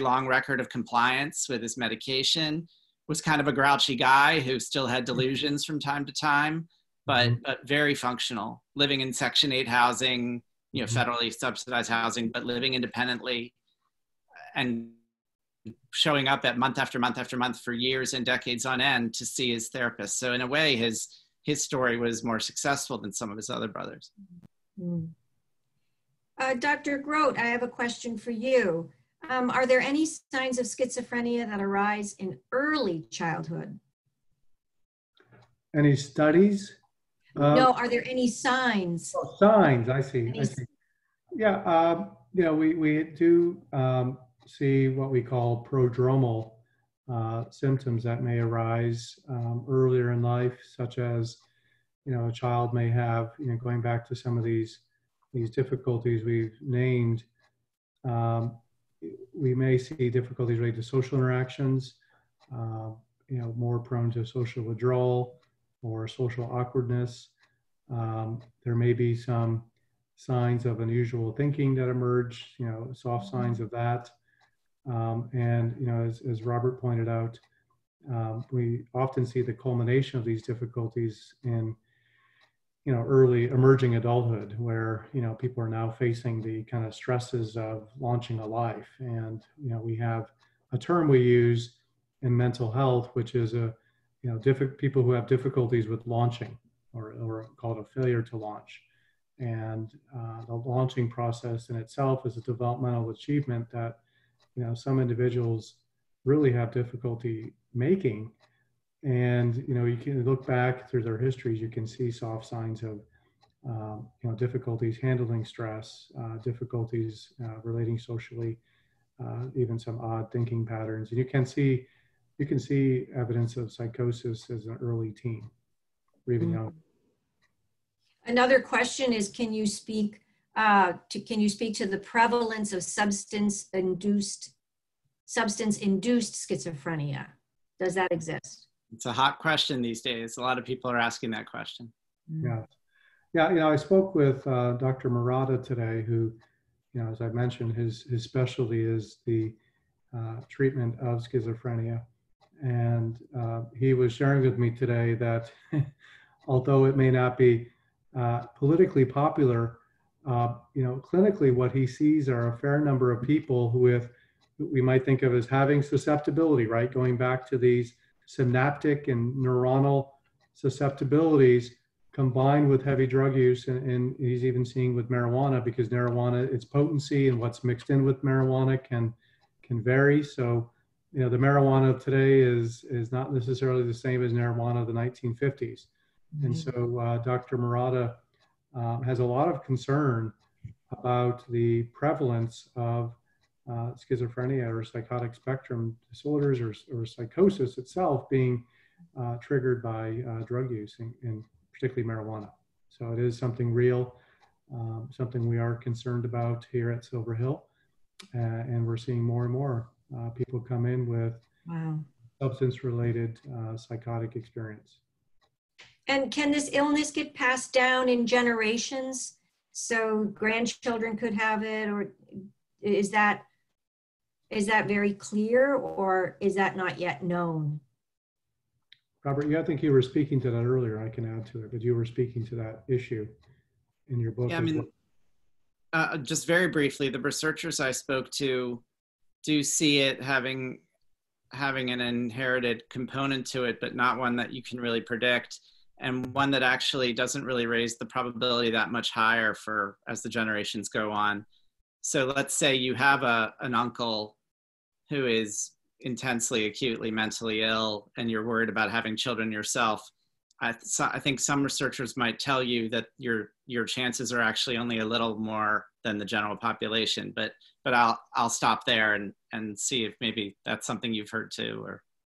Speaker 3: long record of compliance with his medication, was kind of a grouchy guy who still had delusions from time to time, but very functional, living in Section 8 housing, you know, federally subsidized housing, but living independently and showing up at month after month after month for years and decades on end to see his therapist. So in a way, his story was more successful than some of his other brothers.
Speaker 1: Dr. Groat, I have a question for you. Are there any signs of schizophrenia that arise in early childhood?
Speaker 2: Any studies?
Speaker 1: No, are there any signs?
Speaker 2: Oh, signs, I see. Yeah, you know, we do see what we call prodromal symptoms that may arise earlier in life, such as, you know, a child may have, you know, going back to some of these difficulties we've named, we may see difficulties related to social interactions, you know, more prone to social withdrawal or social awkwardness. There may be some signs of unusual thinking that emerge, you know, soft signs of that. And, you know, as Robert pointed out, we often see the culmination of these difficulties in, you know, early emerging adulthood, where, you know, people are now facing the kind of stresses of launching a life. And, you know, we have a term we use in mental health, which is you know, people who have difficulties with launching, or called a failure to launch. And the launching process in itself is a developmental achievement that, you know, some individuals really have difficulty making. And, you know, you can look back through their histories, you can see soft signs of, you know, difficulties handling stress, difficulties relating socially, even some odd thinking patterns. And you can see evidence of psychosis as an early teen, or even young.
Speaker 1: Another question is, can you speak to the prevalence of substance-induced schizophrenia? Does that exist?
Speaker 3: It's a hot question these days. A lot of people are asking that question.
Speaker 2: Yeah. Yeah, you know, I spoke with Dr. Murata today, who, you know, as I mentioned, his specialty is the treatment of schizophrenia. And he was sharing with me today that although it may not be politically popular, clinically what he sees are a fair number of people who with we might think of as having susceptibility, right? Going back to these synaptic and neuronal susceptibilities combined with heavy drug use. And he's even seeing with marijuana, because marijuana, its potency and what's mixed in with marijuana can vary. So, the marijuana of today is not necessarily the same as marijuana of the 1950s. Mm-hmm. And so Dr. Murata has a lot of concern about the prevalence of schizophrenia or psychotic spectrum disorders or psychosis itself being triggered by drug use and particularly marijuana. So it is something real, something we are concerned about here at Silver Hill. And we're seeing more and more people come in with substance-related psychotic experience.
Speaker 1: And can this illness get passed down in generations so grandchildren could have it, or is that very clear, or is that not yet known?
Speaker 2: Robert, I think you were speaking to that earlier. I can add to it, but you were speaking to that issue in your book.
Speaker 3: Yeah, just very briefly, the researchers I spoke to do see it having an inherited component to it, but not one that you can really predict, and one that actually doesn't really raise the probability that much higher for as the generations go on. So let's say you have an uncle who is intensely, acutely mentally ill, and you're worried about having children yourself. I think some researchers might tell you that your chances are actually only a little more than the general population, but I'll stop there and see if maybe that's something you've heard too,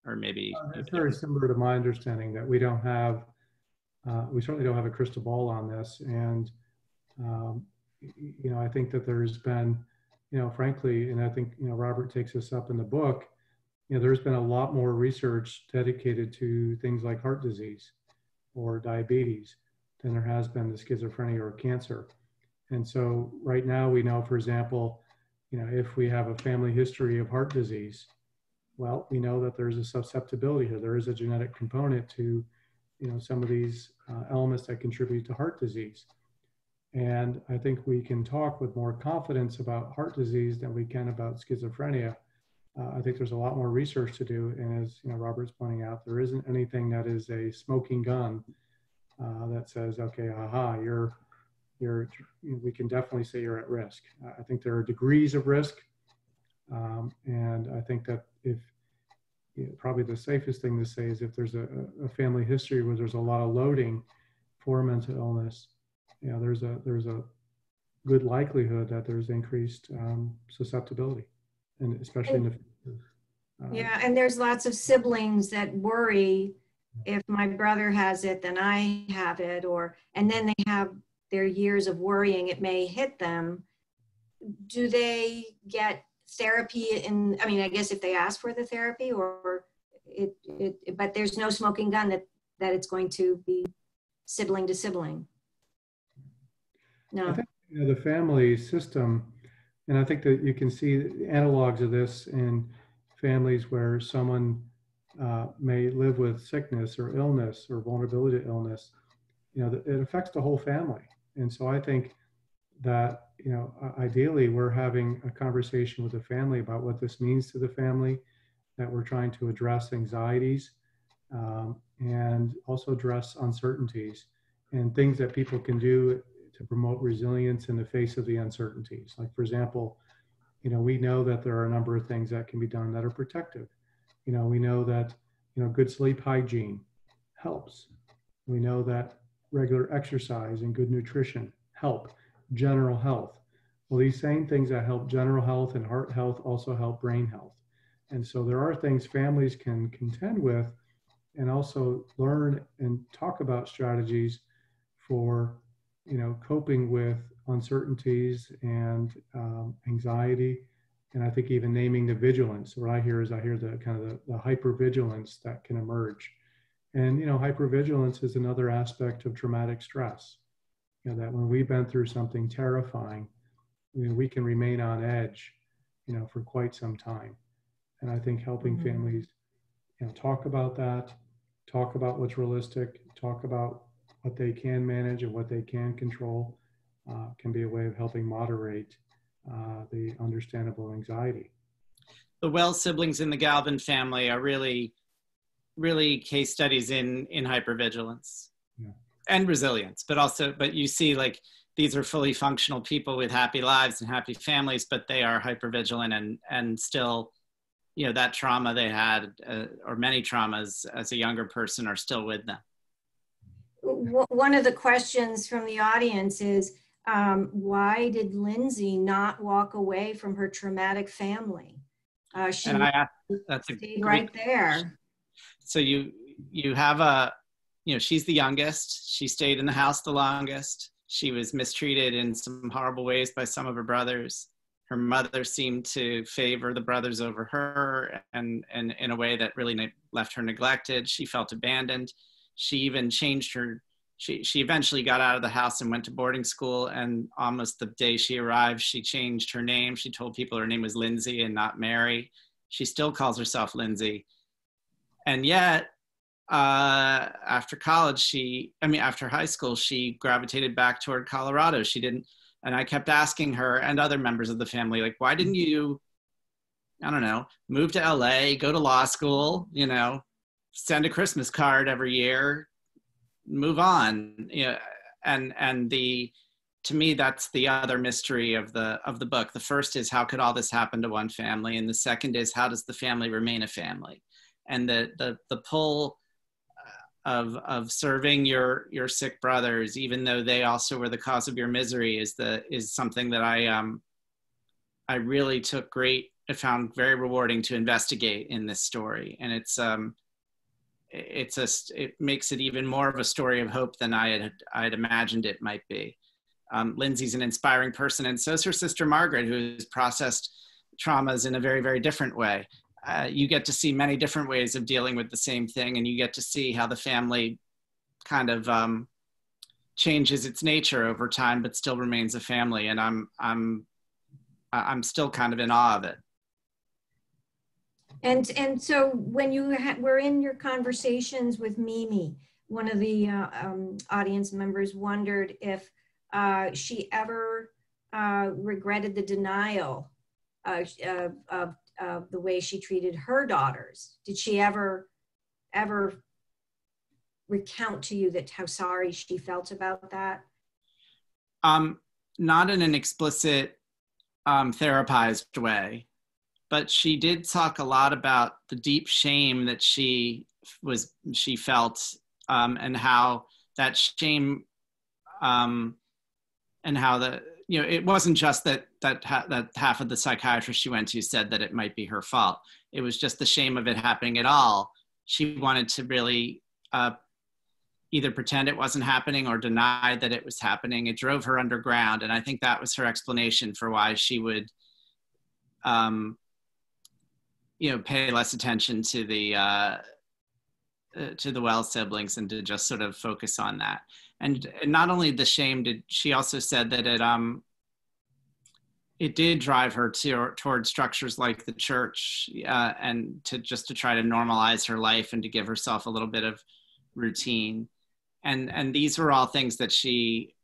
Speaker 3: or maybe.
Speaker 2: It's very similar to my understanding that we certainly don't have a crystal ball on this, and I think that there's been, frankly, and I think Robert takes this up in the book. There's been a lot more research dedicated to things like heart disease or diabetes than there has been to schizophrenia or cancer. And so right now we know, for example, if we have a family history of heart disease, well, we know that there's a susceptibility here. There is a genetic component to, some of these elements that contribute to heart disease. And I think we can talk with more confidence about heart disease than we can about schizophrenia. I think there's a lot more research to do, and as Robert's pointing out, there isn't anything that is a smoking gun that says, okay, we can definitely say you're at risk. I think there are degrees of risk, and I think that probably the safest thing to say is if there's a family history where there's a lot of loading for mental illness, there's a good likelihood that there's increased susceptibility. And especially in the future.
Speaker 1: And there's lots of siblings that worry if my brother has it, then I have it, and then they have their years of worrying, it may hit them. Do they get therapy I guess if they ask for the therapy, or but there's no smoking gun that it's going to be sibling to sibling. No.
Speaker 2: I think the family system, and I think that you can see analogs of this in families where someone may live with sickness or illness or vulnerability to illness. It affects the whole family. And so I think that, ideally we're having a conversation with the family about what this means to the family, that we're trying to address anxieties and also address uncertainties and things that people can do to promote resilience in the face of the uncertainties. Like, for example, we know that there are a number of things that can be done that are protective. We know that, good sleep hygiene helps. We know that regular exercise and good nutrition help general health. Well, these same things that help general health and heart health also help brain health. And so there are things families can contend with and also learn and talk about strategies for coping with uncertainties and anxiety, and I think even naming the vigilance. What I hear the kind of the hypervigilance that can emerge, and hypervigilance is another aspect of traumatic stress. That when we've been through something terrifying, we can remain on edge, for quite some time. And I think helping families talk about that, talk about what's realistic, talk about what they can manage and what they can control, can be a way of helping moderate the understandable anxiety.
Speaker 3: The Wells siblings in the Galvin family are really, really case studies in hypervigilance and resilience, but you see, like, these are fully functional people with happy lives and happy families, but they are hypervigilant and still, that trauma they had, or many traumas as a younger person, are still with them.
Speaker 1: One of the questions from the audience is, why did Lindsay not walk away from her traumatic family? She
Speaker 3: that's a
Speaker 1: stayed right there.
Speaker 3: So you have she's the youngest. She stayed in the house the longest. She was mistreated in some horrible ways by some of her brothers. Her mother seemed to favor the brothers over her, and in a way that really left her neglected. She felt abandoned. She even changed her. She eventually got out of the house and went to boarding school, and almost the day she arrived, she changed her name. She told people her name was Lindsay and not Mary. She still calls herself Lindsay. And yet, after college, after high school, she gravitated back toward Colorado. She didn't, and I kept asking her and other members of the family, like, why didn't you, I don't know, move to LA, go to law school, send a Christmas card every year, move on, and to me, that's the other mystery of the book. The first is, how could all this happen to one family? And the second is, how does the family remain a family? And the pull of serving your sick brothers, even though they also were the cause of your misery, is something that I really I found very rewarding to investigate in this story. And it makes it even more of a story of hope than I had imagined it might be. Lindsay's an inspiring person, and so is her sister Margaret, who's processed traumas in a very, very different way. You get to see many different ways of dealing with the same thing, and you get to see how the family kind of changes its nature over time, but still remains a family. And I'm still kind of in awe of it.
Speaker 1: And so when you were in your conversations with Mimi, one of the audience members wondered if she ever regretted the denial of the way she treated her daughters. Did she ever recount to you how sorry she felt about that?
Speaker 3: Not in an explicit therapized way, but she did talk a lot about the deep shame that she felt, and how that shame, and how it wasn't just that half of the psychiatrist she went to said that it might be her fault. It was just the shame of it happening at all. She wanted to really either pretend it wasn't happening or deny that it was happening. It drove her underground, and I think that was her explanation for why she would pay less attention to the Wells siblings, and to just sort of focus on that. And not only the shame, she also said that it did drive her toward structures like the church, and to try to normalize her life and to give herself a little bit of routine. And these were all things that she,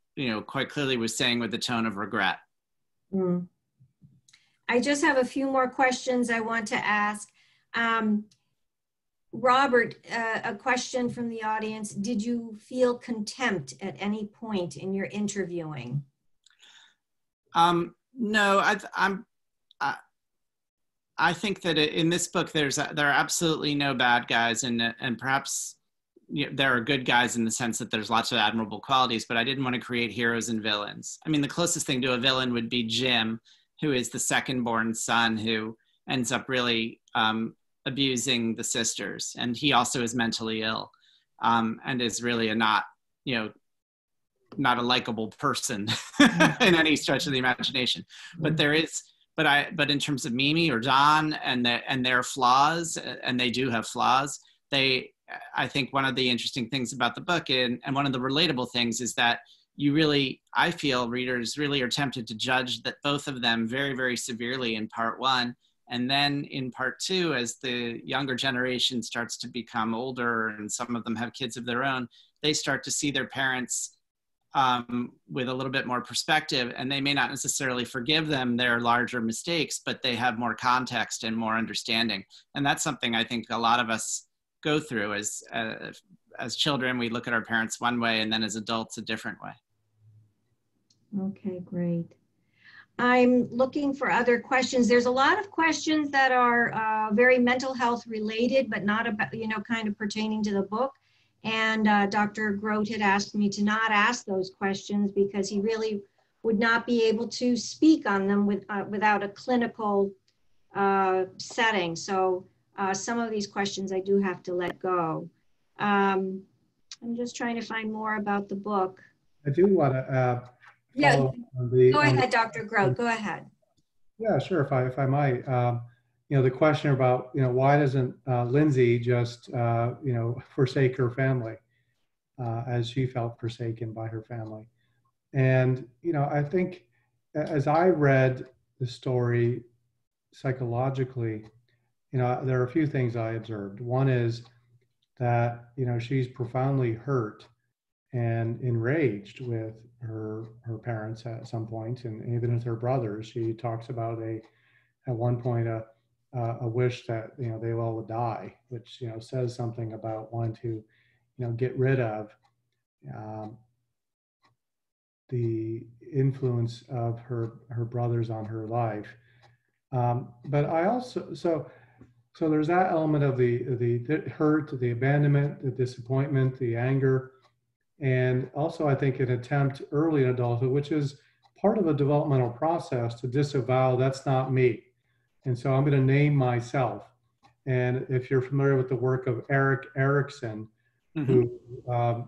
Speaker 3: quite clearly was saying with the tone of regret.
Speaker 1: Mm. I just have a few more questions I want to ask. Robert, a question from the audience. Did you feel contempt at any point in your interviewing?
Speaker 3: No, I think that in this book, there are absolutely no bad guys, and perhaps there are good guys in the sense that there's lots of admirable qualities, but I didn't want to create heroes and villains. I mean, the closest thing to a villain would be Jim, who is the second-born son who ends up really abusing the sisters, and he also is mentally ill, and is really not a likable person in any stretch of the imagination. But but in terms of Mimi or Don and their flaws, and they do have flaws, I think one of the interesting things about the book, and one of the relatable things, is that I feel readers really are tempted to judge that both of them very, very severely in part one, And then in part two, as the younger generation starts to become older and some of them have kids of their own, they start to see their parents with a little bit more perspective, and they may not necessarily forgive them their larger mistakes, but they have more context and more understanding. And that's something I think a lot of us go through as children. We look at our parents one way, and then as adults a different way.
Speaker 1: Okay, great. I'm looking for other questions. There's a lot of questions that are very mental health related, but not about, kind of pertaining to the book. And Dr. Groat had asked me to not ask those questions because he really would not be able to speak on them without a clinical setting. So some of these questions I do have to let go. I'm just trying to find more about the book.
Speaker 2: I do want to
Speaker 1: go ahead, Dr. Groat, go ahead.
Speaker 2: Yeah, sure, if I might. The question about, why doesn't Lindsay just, forsake her family as she felt forsaken by her family? And, I think as I read the story psychologically, there are a few things I observed. One is that, she's profoundly hurt and enraged with her parents at some point, and even with her brothers. She talks about at one point a wish that they all would die, which says something about wanting to get rid of the influence of her brothers on her life. But I also so there's that element of the hurt, the abandonment, the disappointment, the anger. And also, I think an attempt early in adulthood, which is part of a developmental process, to disavow that's not me. And so I'm going to name myself. And if you're familiar with the work of Erik Erikson, who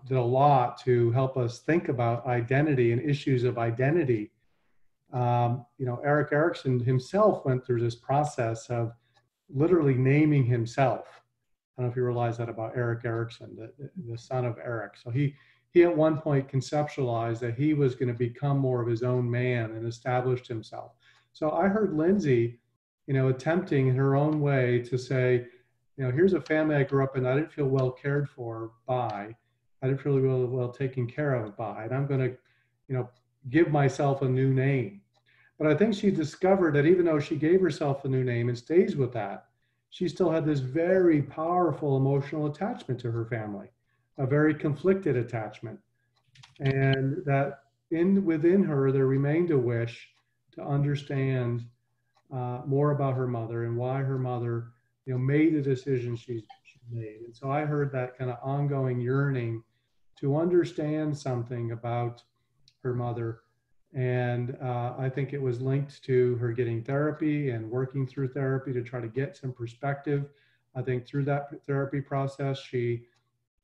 Speaker 2: did a lot to help us think about identity and issues of identity, Erik Erikson himself went through this process of literally naming himself. I don't know if you realize that about Erik Erikson, the son of Eric. So he at one point conceptualized that he was going to become more of his own man and established himself. So I heard Lindsay, attempting in her own way to say, here's a family I grew up in. I didn't feel well cared for by. I didn't feel really well taken care of by. And I'm going to, give myself a new name. But I think she discovered that even though she gave herself a new name and stays with that, she still had this very powerful emotional attachment to her family, a very conflicted attachment. And that within her, there remained a wish to understand more about her mother and why her mother, made the decision she made. And so I heard that kind of ongoing yearning to understand something about her mother. And I think it was linked to her getting therapy and working through therapy to try to get some perspective. I think through that therapy process, she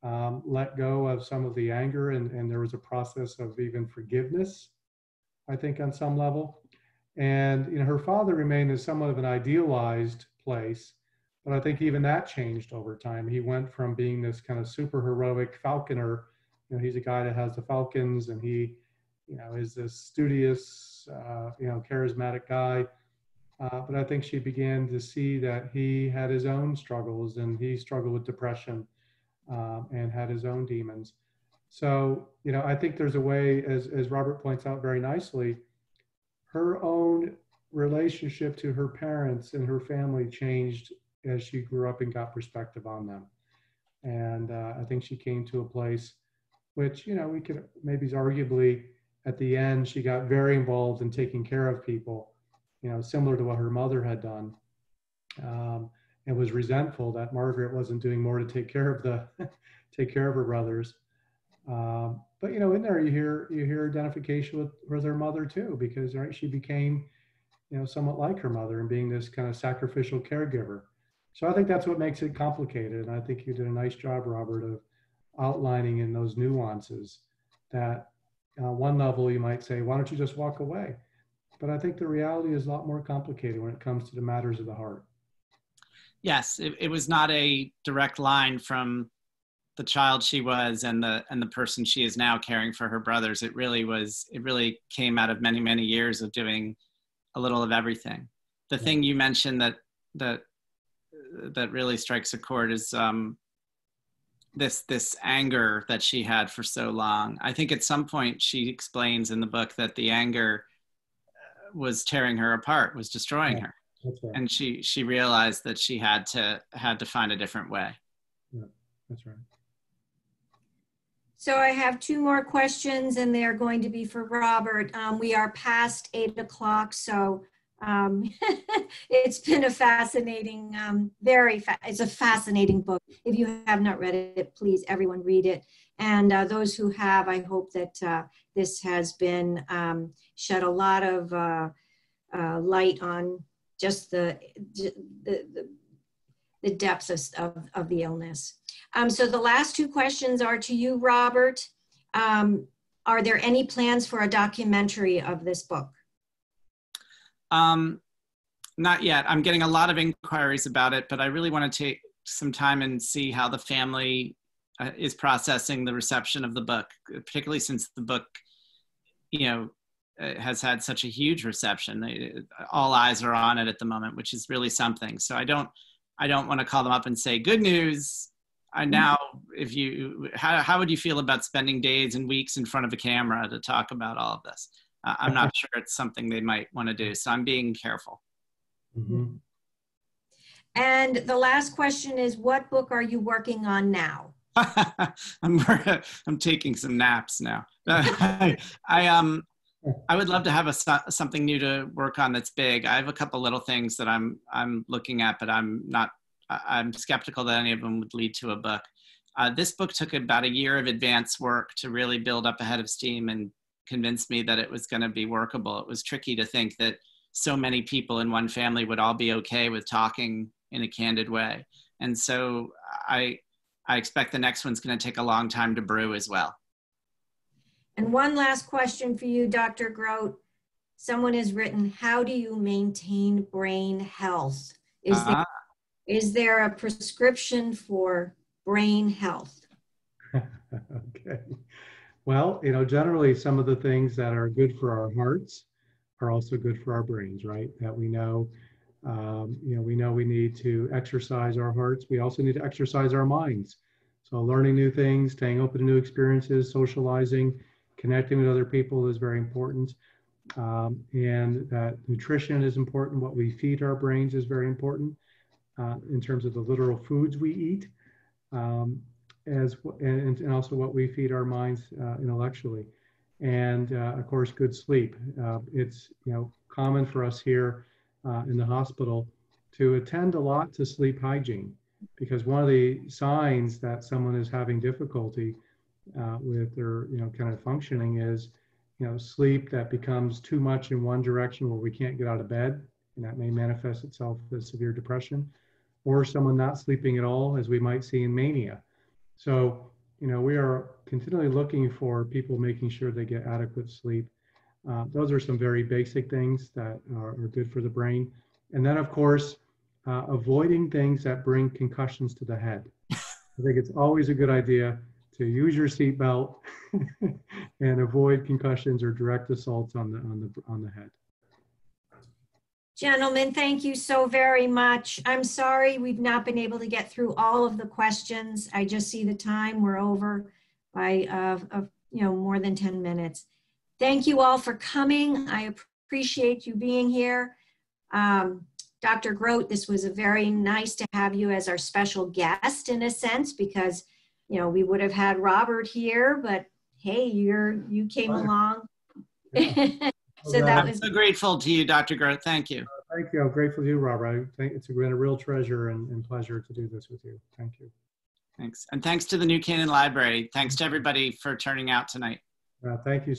Speaker 2: let go of some of the anger, and there was a process of even forgiveness, I think, on some level. And her father remained in somewhat of an idealized place, but I think even that changed over time. He went from being this kind of super heroic falconer. He's a guy that has the falcons, and he is this studious, charismatic guy. But I think she began to see that he had his own struggles, and he struggled with depression and had his own demons. So, I think there's a way, as Robert points out very nicely, her own relationship to her parents and her family changed as she grew up and got perspective on them. And I think she came to a place which, we could maybe arguably, at the end, she got very involved in taking care of people, similar to what her mother had done, and was resentful that Margaret wasn't doing more to take care of her brothers. But in there you hear identification with her mother too, because she became somewhat like her mother and being this kind of sacrificial caregiver. So I think that's what makes it complicated, and I think you did a nice job, Robert, of outlining in those nuances that. One level, you might say, why don't you just walk away? But I think the reality is a lot more complicated when it comes to the matters of the heart. Yes,
Speaker 3: it was not a direct line from the child she was and the person she is now caring for her brothers. It really came out of many, many years of doing a little of everything. The thing you mentioned that that really strikes a chord is this anger that she had for so long. I think at some point she explains in the book that the anger was tearing her apart, was destroying her.
Speaker 2: That's right.
Speaker 3: And she realized that she had to find a different way.
Speaker 2: Yeah, that's right.
Speaker 1: So I have 2 more questions, and they're going to be for Robert. We are past 8 o'clock, so it's been a fascinating, it's a fascinating book. If you have not read it, please, everyone read it. And those who have, I hope that this has been shed a lot of light on just the depths of the illness. So the last 2 questions are to you, Robert. Are there any plans for a documentary of this book?
Speaker 3: Not yet. I'm getting a lot of inquiries about it, but I really want to take some time and see how the family is processing the reception of the book, particularly since the book, has had such a huge reception. All eyes are on it at the moment, which is really something. So I don't want to call them up and say, good news. Now, how would you feel about spending days and weeks in front of a camera to talk about all of this? I'm not sure it's something they might want to do. So I'm being careful.
Speaker 2: Mm-hmm.
Speaker 1: And the last question is, what book are you working on now?
Speaker 3: I'm taking some naps now. I would love to have something new to work on that's big. I have a couple little things that I'm looking at, but I'm skeptical that any of them would lead to a book. This book took about a year of advanced work to really build up a head of steam and convince me that it was going to be workable. It was tricky to think that so many people in one family would all be okay with talking in a candid way. And so I expect the next one's going to take a long time to brew as well.
Speaker 1: And one last question for you, Dr. Groat. Someone has written, how do you maintain brain health? Is there a prescription for brain health?
Speaker 2: Okay. Well, generally some of the things that are good for our hearts are also good for our brains, right? That we know, we need to exercise our hearts. We also need to exercise our minds. So learning new things, staying open to new experiences, socializing, connecting with other people is very important. And that nutrition is important. What we feed our brains is very important in terms of the literal foods we eat, and also what we feed our minds intellectually. And of course, good sleep. It's common for us here in the hospital to attend a lot to sleep hygiene, because one of the signs that someone is having difficulty with their kind of functioning is sleep that becomes too much in one direction where we can't get out of bed, and that may manifest itself as severe depression, or someone not sleeping at all, as we might see in mania. So we are continually looking for people making sure they get adequate sleep. Those are some very basic things that are good for the brain. And then, of course, avoiding things that bring concussions to the head. I think it's always a good idea to use your seatbelt and avoid concussions or direct assaults on the head.
Speaker 1: Gentlemen, thank you so very much. I'm sorry we've not been able to get through all of the questions. I just see the time. We're over by more than 10 minutes. Thank you all for coming. I appreciate you being here. Dr. Groat, this was very nice to have you as our special guest in a sense, because we would have had Robert here, but hey, you came along.
Speaker 2: Yeah.
Speaker 1: So that was.
Speaker 3: I'm so grateful to you, Dr. Groat. Thank you.
Speaker 2: Thank you. I'm grateful to you, Robert. I think it's been a real treasure and pleasure to do this with you. Thank you.
Speaker 3: Thanks. And thanks to the New Canaan Library. Thanks to everybody for turning out tonight.
Speaker 2: Thank you.